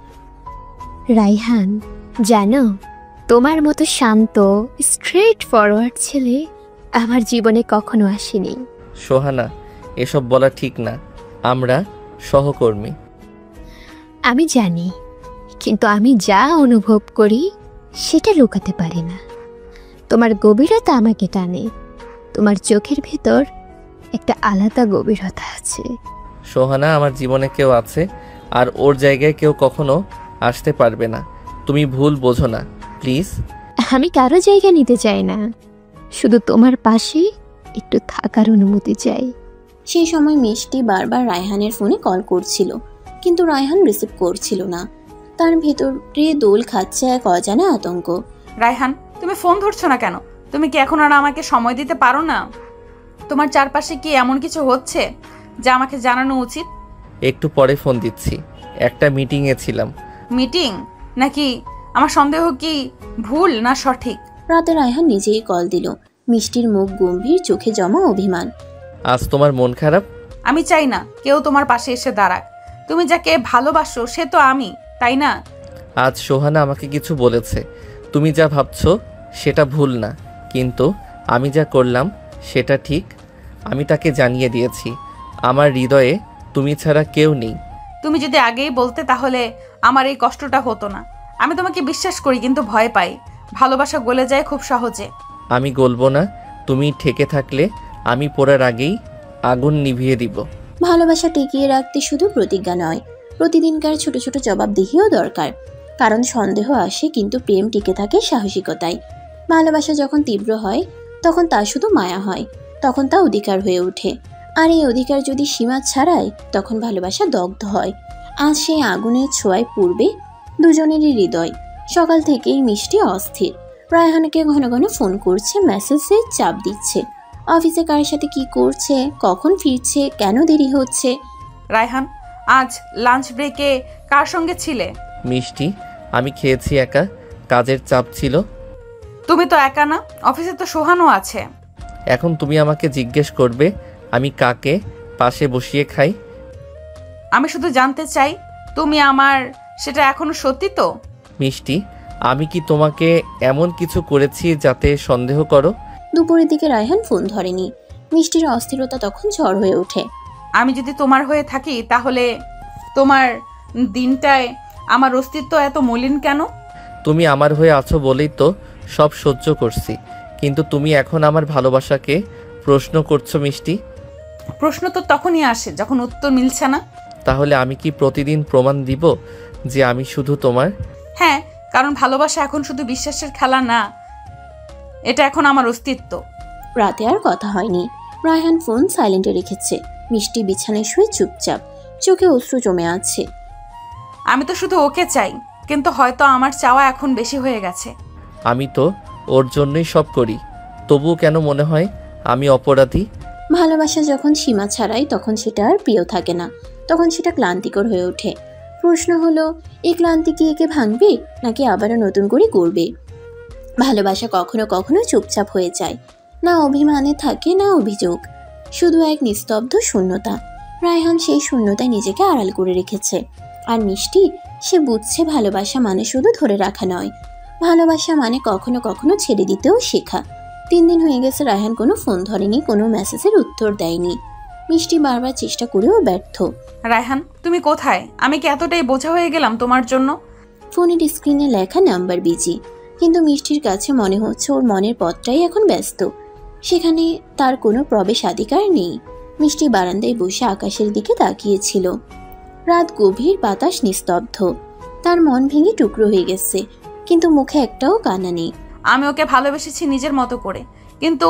রায়হান, জানো, তোমার মতো শান্ত, স্ট্রেট ফরওয়ার্ড ছেলে আমার জীবনে কখনো আসেনি। সোহানা, এসব বলা ঠিক না। আমরা সহকর্মী। আমি জানি, কিন্তু আমি যা অনুভব করি সেটা লুকাতে পারি না। তোমার গভীরতা আমাকে টানে। তোমার চোখের ভেতর একটা আলাদা গভীরতা আছে। সোহানা, আমার জীবনে কেউ আছে, আর ওর জায়গায় কেউ কখনো আসতে পারবে না। তুমি ভুল বোঝো না, প্লিজ। আমি কারো জায়গা নিতে চাই না, শুধু তোমার পাশে একটু থাকার অনুমতি চাই। সেই সময় মিষ্টি বারবার রায়হানের ফোনে কল করছিল, কিন্তু রায়হান রিসিভ করছিল না। তার ভেতরে দোল খাচ্ছে এক অজানা আতঙ্ক। রায়হান, তুমি ফোন ধরছো না কেন? তুমি কি এখন আর আমাকে সময় দিতে পারো না? তোমার চারপাশে কি এমন কিছু হচ্ছে যা আমাকে জানানো উচিত? একটু পরে ফোন দিচ্ছি, একটা মিটিংয়ে ছিলাম। মিটিং নাকি? আমার সন্দেহ কি ভুল না সঠিক? রাতে রায়হান নিজেই কল দিল। মিষ্টির মুখ গম্ভীর, চোখে জমা অভিমান। আজ তোমার মন খারাপ? আমি চাই না কেউ তোমার পাশে এসে দাঁড়াক। তুমি যাকে ভালোবাসো সে তো আমি, তাই না? আজ সোহানা আমাকে কিছু বলেছে। তুমি যা ভাবছো সেটা ভুল না, কিন্তু আমি যা করলাম সেটা ঠিক। আমি তাকে জানিয়ে দিয়েছি আমার হৃদয়ে তুমি ছাড়া কেউ নেই। তুমি যদি আগেই বলতে তাহলে আমার এই কষ্টটা হতো না। আমি তোমাকে বিশ্বাস করি, কিন্তু ভয় পাই। ভালোবাসা গলে যায় খুব সহজে। আমি গলবো না, তুমি ঠেকে থাকলে আমি পড়ার আগেই আগুন নিভিয়ে দিব। ভালোবাসা টিকিয়ে রাখতে শুধু প্রতিজ্ঞা নয়, প্রতিদিনকার ছোট ছোট জবাবদিহিও দরকার। কারণ সন্দেহ আসে, কিন্তু প্রেম টিকে থাকে সাহসিকতায়। ভালোবাসা যখন তীব্র হয় তখন তা শুধু মায়া হয়, তখন তা অধিকার হয়ে ওঠে। আর এই অধিকার যদি সীমা ছাড়ায় তখন ভালোবাসা দগ্ধ হয়। আজ সেই আগুনের ছোঁয়ায় পূর্বে দুজনেরই হৃদয়। সকাল থেকেই মিষ্টি অস্থির। রায়হানকে ঘন ঘন ফোন করছে, মেসেজে চাপ দিচ্ছে। অফিসে কার সাথে কি করছে, কখন ফিরছে, কেন দেরি হচ্ছে। রায়হান, আজ লাঞ্চ ব্রেকে কার সঙ্গে ছিলে? মিষ্টি, আমি খেয়েছি একা, কাজের চাপ ছিল। তুমি তো একা না, অফিসে তো সোহানও আছে। এখন তুমি আমাকে জিজ্ঞেস করবে আমি কাকে পাশে বসিয়ে খাই? আমি শুধু জানতে চাই তুমি আমার, সেটা এখনো সত্যি তো? মিষ্টি, আমি কি তোমাকে এমন কিছু করেছি যাতে সন্দেহ করো? দুপুরের দিকে রায়হান ফোন ধরেনি। মিষ্টির অস্থিরতা তখন ঝড় হয়ে ওঠে। আমি যদি তোমার হয়ে থাকি তাহলে তোমার দিনটায় আমার অস্তিত্ব এত মলিন কেন? তুমি আমার হয়ে আছো বলেই তো সব সহ্য করছি, কিন্তু তুমি এখন আমার ভালোবাসাকে প্রশ্ন করছো মিষ্টি। প্রশ্ন তো তখনই আসে যখন উত্তর মিলছে না। তাহলে আমি কি প্রতিদিন প্রমাণ দিব যে আমি শুধু তোমার? হ্যাঁ, কারণ ভালোবাসা এখন শুধু বিশ্বাসের খেলা না, এটা এখন আমার অস্তিত্ব। রাতে আর কথা হয়নি। রায়হান ফোন সাইলেন্টে রেখেছে। মিষ্টি বিছানায় শুয়ে চুপচাপ, চোখে অশ্রু জমে আছে। আমি তো শুধু ওকে চাই, কিন্তু হয়তো আমার চাওয়া এখন বেশি হয়ে গেছে। আমি তো ওর জন্যই সব করি, তবুও কেন মনে হয় আমি অপরাধী? ভালোবাসা যখন সীমা ছাড়াই তখন সেটা আর প্রিয় থাকে না, তখন সেটা ক্লান্তিকর হয়ে ওঠে। প্রশ্ন হলো, এই ক্লান্তি কি একে ভাঙবে নাকি আবারও নতুন করে গড়বে? ভালোবাসা কখনো কখনো চুপচাপ হয়ে যায়, না অভিমানে থাকে না অভিযোগ, শুধু এক নিস্তব্ধ শূন্যতা। রায়হান সেই শূন্যতায় নিজেকে আড়াল করে রেখেছে। আর মিষ্টি, সে বুঝছে ভালোবাসা মানে শুধু ধরে রাখা নয়, ভালোবাসা মানে কখনো কখনো ছেড়ে দিতেও শেখা। 3 দিন হয়ে গেছে রায়হান কোনো ফোন ধরেনি, কোনো মেসেজের উত্তর দেয়নি। মিষ্টি বারবার চেষ্টা করেও ব্যর্থ। রায়হান, তুমি কোথায়? আমি কি এতটাই বোঝা হয়ে গেলাম তোমার জন্য? ফোনের স্ক্রিনে লেখা নাম্বার বিজি, কিন্তু মিষ্টির কাছে মনে হচ্ছে ওর মনের পথটাই এখন ব্যস্ত, সেখানে তার কোনো প্রবেশাধিকার নেই। মিষ্টি বারান্দায় বসে আকাশের দিকে তাকিয়েছিল। রাত গভীর, বাতাস নিস্তব্ধ। তার মন ভেঙে টুকরো হয়ে গেছে, কিন্তু মুখে একটাও কান্না নেই। আমি ওকে ভালোবেসেছি নিজের মতো করে, কিন্তু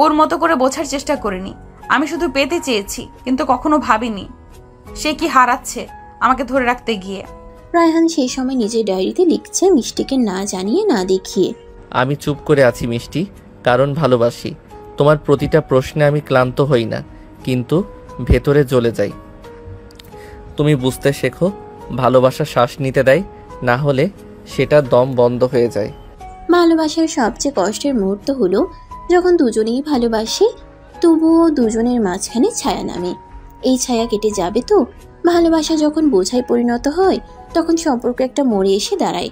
ওর মতো করে বোঝার চেষ্টা করিনি। আমি শুধু পেতে চেয়েছি, কিন্তু কখনো ভাবিনি সে কি হারাচ্ছে আমাকে ধরে রাখতে গিয়ে। রায়হান সেই সময় নিজের ডায়েরিতে লিখছে, মিষ্টিকে না জানিয়ে না দেখিয়ে। আমি চুপ করে আছি মিষ্টি, কারণ ভালোবাসি। তোমার প্রতিটা প্রশ্নে আমি ক্লান্ত হই না, কিন্তু ভেতরে জ্বলে যাই। তুমি বুঝতে শেখো, ভালোবাসা শ্বাস নিতে দেয়, না হলে সেটা দম বন্ধ হয়ে যায়। ভালোবাসার সবচেয়ে কষ্টের মুহূর্ত হলো যখন দুজনেই ভালোবাসে, তবুও দুজনের মাঝখানে ছায়া নামে। এই ছায়া কেটে যাবে তো? ভালোবাসা যখন বোঝায় পরিণত হয় তখন সম্পর্ক একটা মোড়ে এসে দাঁড়ায়,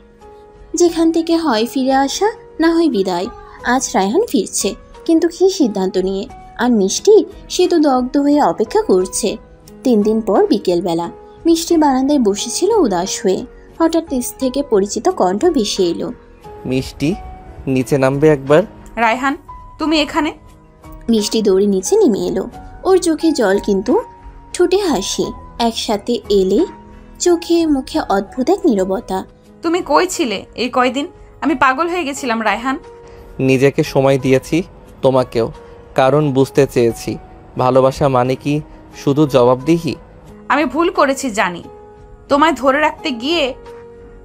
যেখান থেকে হয় ফিরে আসা, না হয় বিদায়। আজ রায়হান ফিরছে, কিন্তু কি সিদ্ধান্ত নিয়ে? আর মিষ্টি, সে তো দগ্ধ হয়ে অপেক্ষা করছে। 3 দিন পর বিকেলবেলা মিষ্টি বারান্দায় বসেছিল উদাস হয়ে। হঠাৎ নিচ থেকে পরিচিত কণ্ঠ ভেসে এলো। মিষ্টি, নিচে নামবে একবার? রায়হান, তুমি এখানে? মিষ্টি দৌড়ে নিচে নেমে এলো। ওর চোখে জল, কিন্তু ঠোঁটে হাসি। একসাথে এলে চোখে মুখে অদ্ভুত এক নীরবতা। তুমি কই ছিলে এই কয়দিন? আমি পাগল হয়ে গেছিলাম রায়হান। নিজেকে সময় দিয়েছি, তোমাকেও, কারণ বুঝতে চেয়েছি ভালোবাসা মানে কি শুধু জবাবদিহি? আমি ভুল করেছি জানি, তোমায় ধরে রাখতে গিয়ে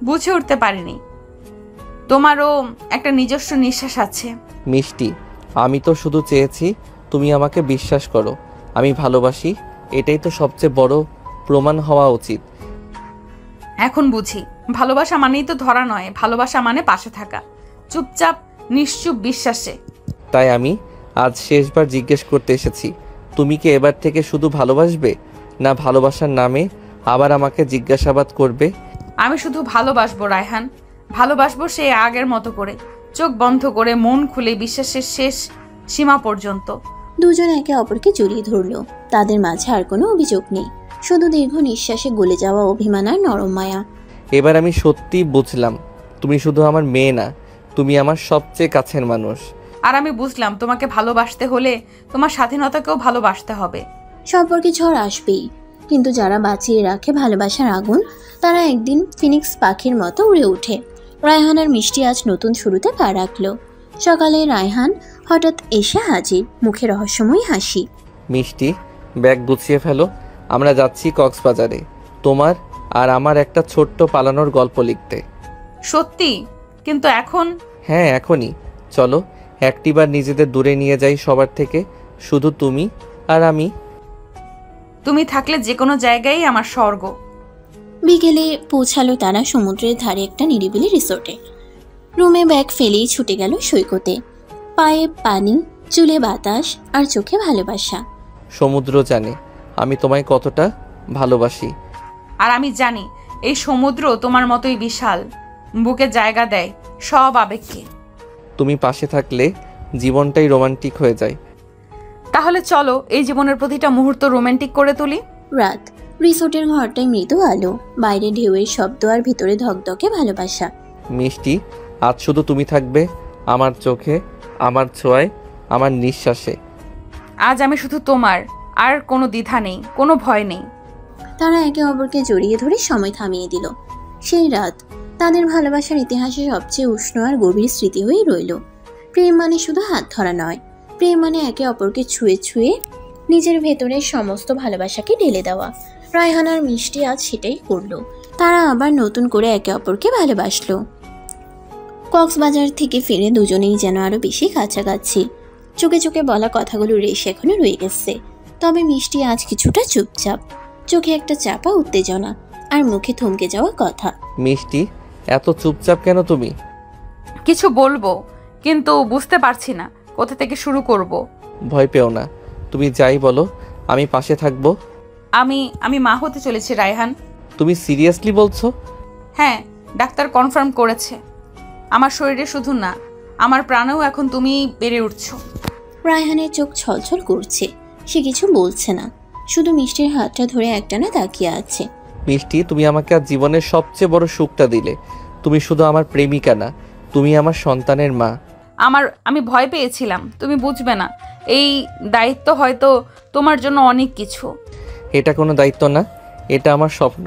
বুঝে উঠতে পারিনি তোমারও একটা নিজস্ব নিঃশ্বাস আছে। মিষ্টি, আমি তো শুধু চেয়েছি তুমি আমাকে বিশ্বাস করো। আমি ভালোবাসি, এটাই তো সবচেয়ে বড় প্রমাণ হওয়া উচিত। এখন বুঝি ভালোবাসা মানেই তো ধরা নয়, ভালোবাসা মানে পাশে থাকা, চুপচাপ নিশ্চুপ বিশ্বাসে। তাই আমি আজ শেষবার জিজ্ঞেস করতে এসেছি, তুমি কি এবার থেকে শুধু ভালোবাসবে, না ভালোবাসার নামে আবার আমাকে জিজ্ঞাসাবাদ করবে? আমি শুধু ভালোবাসবো রায়হান, ভালোবাসবো সে আগের মতো করে, চোখ বন্ধ করে, মন খুলে, বিশ্বাসের শেষ সীমা পর্যন্ত। দুজন একে অপরকে জড়িয়ে ধরল। তাদের মাঝে আর কোনো অভিযোগ নেই, শুধু দীর্ঘ নিঃশ্বাসে গলে যাওয়া অভিমান আর নরম মায়া। এবার আমি সত্যি বুঝলাম, তুমি শুধু আমার মেয়ে না, তুমি আমার সবচেয়ে কাছের মানুষ। আর আমি বুঝলাম তোমাকে ভালোবাসতে হলে তোমার স্বাধীনতাকেও ভালোবাসতে হবে। সম্পর্কে ঝড় আসবেই, কিন্তু যারা বাঁচিয়ে রাখে ভালোবাসার আগুন, তারা একদিন ফিনিক্স পাখির মতো উড়ে ওঠে। রায়হান আর মিষ্টি আজ নতুন শুরুতে পা রাখলো। সকালে রায়হান হঠাৎ এসে হাজির, মুখে রহস্যময় হাসি। মিষ্টি, ব্যাগ গুছিয়ে ফেলো, আমরা যাচ্ছি কক্সবাজারে তোমার আর আমার একটা ছোট্ট পালানোর গল্প লিখতে। সত্যি? কিন্তু এখন? হ্যাঁ এখনই, চলো একটিবার নিজেদের দূরে নিয়ে যাই সবার থেকে, শুধু তুমি আর আমি। তুমি থাকলে যে কোনো জায়গায় আমার স্বর্গ। বিকেলে পৌঁছালো তারা সমুদ্রের ধারে একটা নিরিবিলি রিসোর্টে। রুমে ব্যাগ ফেলেই ছুটে গেল সৈকতে। পায়ে পানি, চুলে বাতাস আর চোখে ভালোবাসা। সমুদ্র জানে আমি তোমায় কতটা ভালোবাসি। আর আমি জানি এই সমুদ্র তোমার মতোই বিশাল, বুকে জায়গা দেয় সব আবেগকে। তুমি পাশে থাকলে জীবনটাই রোমান্টিক হয়ে যায়। তাহলে চলো এই জীবনের প্রতিটা মুহূর্ত রোমান্টিক করে তুলি। রাত, রিসোর্টের ঘরটায় মৃদু আলো, বাইরে ঢেউয়ের শব্দ আর ভিতরে ধকধকে ভালোবাসা। মিষ্টি, আজ শুধু তুমি থাকবে আমার চোখে, আমার ছোঁয়ায়, আমার নিঃশ্বাসে। আজ আমি শুধু তোমার, আর কোনো দ্বিধা নেই, কোনো ভয় নেই। তারা একে অপরকে জড়িয়ে ধরে সময় থামিয়ে দিল। সেই রাত তাদের ভালোবাসার ইতিহাসে সবচেয়ে উষ্ণ আর গভীর স্মৃতি হয়ে রইল। প্রেম মানে শুধু হাত ধরা নয়, প্রেম মানে একে অপরকে ছুঁয়ে ছুঁয়ে নিজের ভেতরের সমস্ত ভালোবাসাকে ঢেলে দেওয়া। রায়হান আর মিষ্টি আজ সেটাই করলো। তারা আবার নতুন করে একে অপরকে ভালোবাসলো। কক্সবাজার থেকে ফিরে দুজনেই যেন আরো বেশি কাছাকাছি। চোখে চোখে বলা কথাগুলো রেশ এখনো রয়ে গেছে, তবে মিষ্টি আজ কিছুটা চুপচাপ, চোখে একটা চাপা উত্তেজনা আর মুখে থমকে যাওয়া কথা। মিষ্টি, এত চুপচাপ কেন তুমি? কিছু বলবো, কিন্তু বুঝতে পারছি না কোথা থেকে শুরু করব। ভয় পেও না, তুমি যাই বলো আমি পাশে থাকবো। আমি মা হতে চলেছি রায়হান। তুমি সিরিয়াসলি বলছো? হ্যাঁ, ডাক্তার কনফার্ম করেছে। আমার শরীরে শুধু না, আমার প্রাণেও এখন তুমি বেড়ে উঠছো। রায়হানের চোখ ছলছল করছে, সে কিছু বলছে না, শুধু মিষ্টির হাতটা ধরে একটানা তাকিয়ে আছে। মিষ্টি, তুমি আমাকে আজ জীবনের সবচেয়ে বড় সুখটা দিলে। তুমি শুধু আমার প্রেমিকা না, তুমি আমার সন্তানের মা। আমি ভয় পেয়েছিলাম তুমি বুঝবে না, এই দায়িত্ব হয়তো তোমার জন্য অনেক কিছু। এটা কোনো দায়িত্ব না, এটা আমার স্বপ্ন।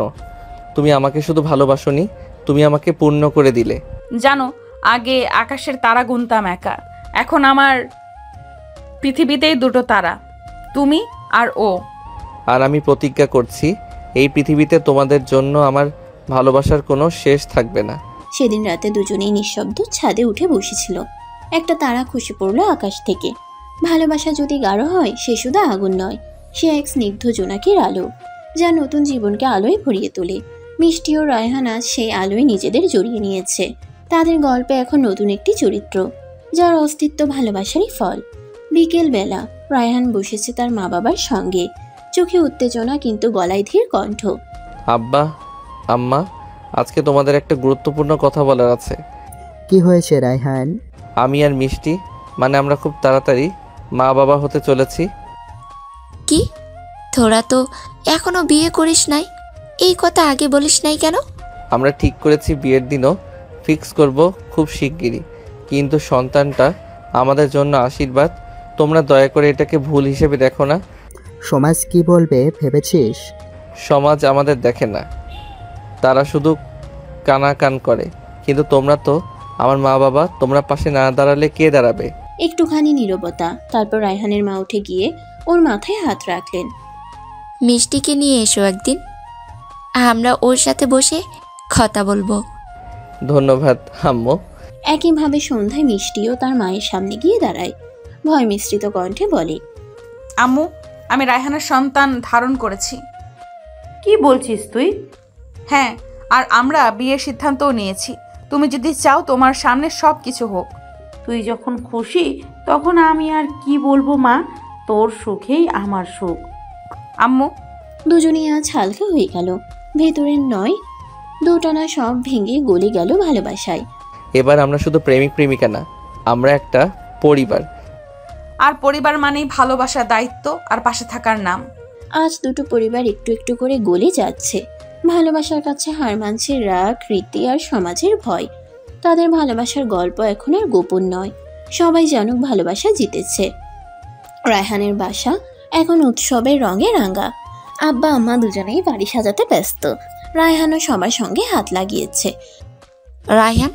তুমি আমাকে শুধু ভালোবাসোনি, তুমি আমাকে পূর্ণ করে দিলে। জানো, আগে আকাশের তারা গুনতাম একা, এখন আমার পৃথিবীতেই দুটো তারা, তুমি আর ও। আর আমি প্রতিজ্ঞা করছি, এই পৃথিবীতে তোমাদের জন্য আমার ভালোবাসার কোনো শেষ থাকবে না। সেদিন রাতে দুজনেই নিঃশব্দ ছাদে উঠে বসেছিল। একটা তারা খসে পড়লো আকাশ থেকে। ভালোবাসা যদি গাঢ় হয়, সে শুধু আগুন নয়, সে এক স্নিগ্ধ জোনাকির আলো, যা নতুন জীবনকে আলোয় ভরিয়ে তোলে। মিষ্টি ও রায়হান আজ সেই আলোয় নিজেদের জড়িয়ে নিয়েছে। তাদের গল্পে এখন নতুন একটি চরিত্র, যার অস্তিত্ব ভালোবাসারই ফল। বিকেল বেলা রায়হান বসেছে তার মা বাবার সঙ্গে, চোখে উত্তেজনা কিন্তু গলায় ধীর কণ্ঠ। আব্বা, আম্মা, আজকে তোমাদের একটা গুরুত্বপূর্ণ কথা বলার আছে। কি হয়েছে রায়হান? আমি আর মিষ্টি, মানে আমরা খুব তাড়াতাড়ি মা বাবা হতে চলেছি। কি? তোরা তো এখনো বিয়ে করিস নাই, এই কথা আগে বলিস নাই কেন? আমরা ঠিক করেছি বিয়ের দিনও ফিক্স করব খুব শিগগিরই, কিন্তু সন্তানটা আমাদের জন্য আশীর্বাদ। তোমরা দয়া করে এটাকে ভুল হিসেবে দেখো না। সমাজ কি বলবে ভেবেছিস? সমাজ আমাদের দেখে না, তারা শুধু কানাকান করে, কিন্তু তোমরা তো আমার মা বাবা, তোমরা পাশে না দাঁড়ালে কে দাঁড়াবে? একটুখানি নীরবতা, তারপর রায়হানের মা উঠে গিয়ে ওর মাথায় হাত রাখলেন। মিষ্টিকে নিয়ে এসো একদিন, আমরা ওর সাথে বসে কথা বলবো। ধন্যবাদ আম্মু। একইভাবে সন্ধ্যায় মিষ্টিও তার মায়ের সামনে গিয়ে দাঁড়ায়। ভয় মিশ্রিত কণ্ঠে বলে, আম্মু, আমি রায়হানের সন্তান ধারণ করেছি। কি বলছিস তুই? হ্যাঁ, আর আমরা বিয়ের সিদ্ধান্তও নিয়েছি। তুমি যদি চাও তোমার সামনে সব কিছু হোক। তুই যখন খুশি তখন আমি আর কি বলবো মা, তোর সুখেই আমার সুখ। আম্মু, দুজনেই আজ হালকা হয়ে গেল। ভেতরের নয়, দুটানা সব ভেঙে গলে গেল ভালোবাসায়। এবার আমরা শুধু প্রেমিক প্রেমিকা না, আমরা একটা পরিবার। আর পরিবার মানেই ভালোবাসা, দায়িত্ব আর পাশে থাকার নাম। আজ দুটো পরিবার একটু একটু করে গলে যাচ্ছে। ভালোবাসার কাছে হার মানছে রাগ, রীতি আর সমাজের ভয়। তাদের ভালোবাসার গল্প এখন আর গোপন নয়, সবাই জানুক ভালোবাসা জিতেছে। রায়হানের বাসা এখন উৎসবের রঙে রাঙা। আব্বা আম্মা দুজনেই বাড়ি সাজাতে ব্যস্ত। রায়হানও সবার সঙ্গে হাত লাগিয়েছে। রায়হান,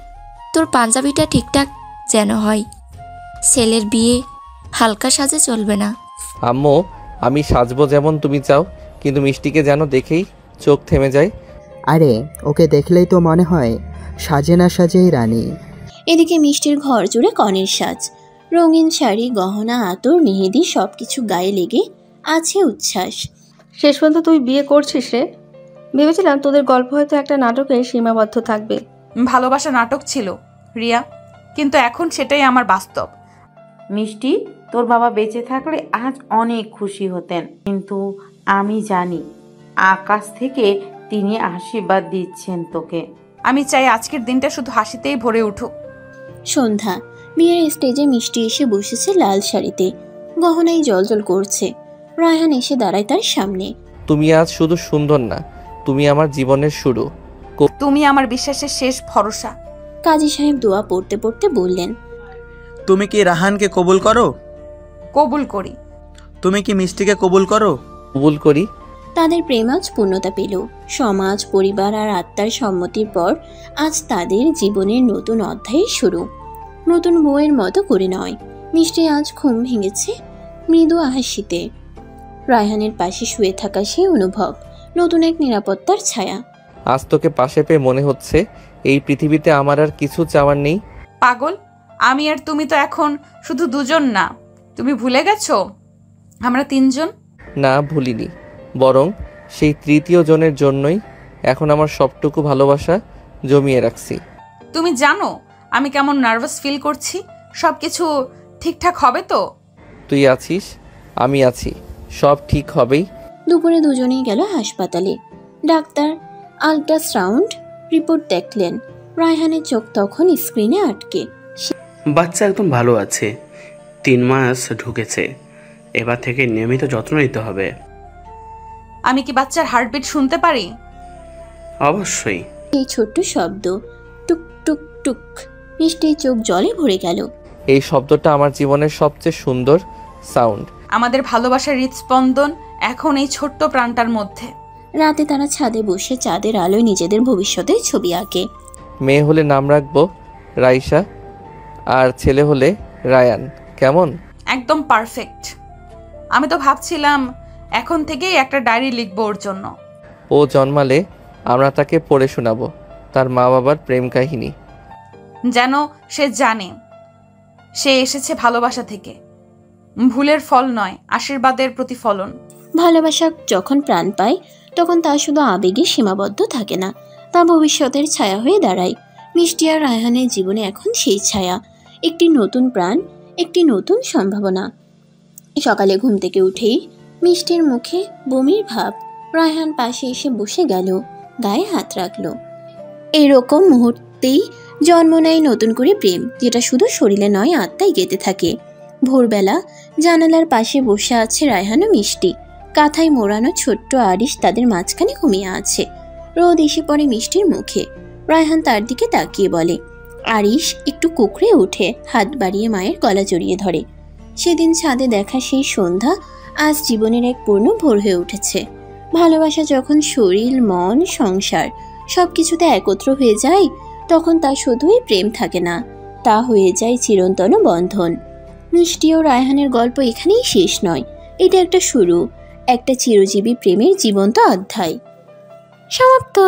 তোর পাঞ্জাবিটা ঠিকঠাক যেন হয়, ছেলের বিয়ে হালকা সাজে চলবে না। আম্মু, আমি সাজবো যেমন তুমি চাও, কিন্তু মিষ্টিকে যেন দেখেই চোখ থেমে যায়। আরে ওকে দেখলেই তো মনে হয় সাজে না সাজেই রানী। এদিকে মিষ্টির ঘর জুড়ে কনের সাজ, রঙিন শাড়ি, গহনা, আতর, মেহেদি সবকিছু গায়ে লেগে আছে উচ্ছ্বাস। শেষ পর্যন্ত তুই বিয়ে করছিস রে? ভেবেছিলাম তোদের গল্প হয়তো একটা নাটকে সীমাবদ্ধ থাকবে। ভালোবাসা নাটক ছিল রিয়া, কিন্তু এখন সেটাই আমার বাস্তব। মিষ্টি, তোর বাবা বেঁচে থাকলে আজ অনেক খুশি হতেন, কিন্তু আমি জানি আকাশ থেকে তিনি আশীর্বাদ দিচ্ছেন তোকে। আমি চাই আজকের দিনটা শুধু হাসিতেই ভরে উঠুক। সন্ধ্যা, বিয়ের স্টেজে মিষ্টি এসে বসেছে লাল শাড়িতে, গহনায় জলজল করছে। রায়হান এসে দাঁড়ায় তার সামনে। তুমি আজ শুধু সুন্দর না, তুমি আমার জীবনের শুরু। তুমি আমার বিশ্বাসের শেষ ভরসা। কাজী সাহেব দোয়া পড়তে পড়তে বললেন, তুমি কি রাহানকে কবুল করো? কবুল করি। তুমি কি মিষ্টিকে কবুল করো? কবুল করি। তাদের প্রেম আজ পূর্ণতা পেল। সমাজ, পরিবার আর আত্মার সম্মতির পর আজ তাদের জীবনের নতুন অধ্যায়ের শুরু। নতুন বউয়ের মতো করে নয়, মিষ্টি আজ ঘুম ভেঙেছে মৃদু হাসিতে। রায়হানের পাশে শুয়ে থাকা সেই অনুভব, নতুন এক নিরাপত্তার ছায়া। আজ তোকে পাশে পেয়ে মনে হচ্ছে এই পৃথিবীতে আমার আর কিছু চাওয়ার নেই। পাগল, আমি আর তুমি তো এখন শুধু দুজন না। তুমি ভুলে গেছো আমরা তিনজন? না, ভুলিনি, বরং সেই তৃতীয় জনের জন্যই এখন আমার সবটুকু ভালোবাসা জমিয়ে রাখছি। তুমি জানো আমি কেমন নার্ভাস ফিল করছি। সব কিছু ঠিকঠাক হবে তো? তুই আছিস, আমি আছি, সব ঠিক হবেই। দুপুরে দুজনেই গেল হাসপাতালে। ডাক্তার আল্ট্রাসাউন্ড রিপোর্ট দেখলেন। রায়হানের চোখ তখন স্ক্রিনে আটকে। বাচ্চা একদম ভালো আছে, 3 মাস ঢুকেছে। এবার থেকে নিয়মিত যত্ন নিতে হবে। আমি কি বাচ্চার হার্টবিট শুনতে পারি? অবশ্যই। এই ছোট্ট শব্দ, টুক টুক টুক, মিষ্টির চোখ জলে ভরে গেল। এই শব্দটা আমার জীবনের সবচেয়ে সুন্দর সাউন্ড। আমাদের ভালোবাসার হৃদস্পন্দন এখন এই ছোট্ট প্রাণটার মধ্যে। রাতে তারা ছাদে বসে চাঁদের আলোয় নিজেদের ভবিষ্যতের ছবি আঁকে। মেয়ে হলে নাম রাখবো রাইসা, আর ছেলে হলে রায়ান। কেমন? একদম পারফেক্ট। আমি তো ভাবছিলাম এখন থেকেই একটা ডায়েরি লিখবো ওর জন্য। ও জন্মালে আমরা তাকে পড়ে শোনাবো তার মা বাবার প্রেম কাহিনী, যেন সে জানে সে এসেছে ভালোবাসা থেকে। ভুলের ফল নয়, আশীর্বাদের প্রতিফলন। ভালোবাসা যখন প্রাণ পায় তখন তা শুধু আবেগে সীমাবদ্ধ থাকে না, তা ভবিষ্যতের ছায়া হয়ে দাঁড়ায়। মিষ্টি আর রায়হানের জীবনে এখন সেই ছায়া, একটি নতুন প্রাণ, একটি নতুন সম্ভাবনা। সকালে ঘুম থেকে উঠেই মিষ্টির মুখে বমির ভাব। রায়হান পাশে এসে বসে গেল, গায়ে হাত রাখলো। এরকম মুহূর্তেই জন্ম নেয় নতুন করে প্রেম, যেটা শুধু শরীরে নয়, আত্মায় গেঁথে থাকে। ভোরবেলা জানালার পাশে বসে আছে রায়হান ও মিষ্টি। কাঁথায় মোড়ানো ছোট্ট আরিশ তাদের মাঝখানে ঘুমিয়ে আছে। রোদ এসে পড়ে মিষ্টির মুখে। রায়হান তার দিকে তাকিয়ে বলে। আরিশ একটু কুকড়ে উঠে হাত বাড়িয়ে মায়ের গলা জড়িয়ে ধরে। সেদিন ছাদে দেখা সেই সন্ধ্যা আজ জীবনের এক পূর্ণ ভোর হয়ে উঠেছে। ভালোবাসা যখন শরীর, মন, সংসার সবকিছুতে একত্র হয়ে যায়, তখন তা শুধুই প্রেম থাকে না, তা হয়ে যায় চিরন্তন বন্ধন। মিষ্টি ও রায়হানের গল্প এখানেই শেষ নয়। এটা একটা শুরু, একটা চিরজীবী প্রেমের জীবন্ত অধ্যায়। সমাপ্ত।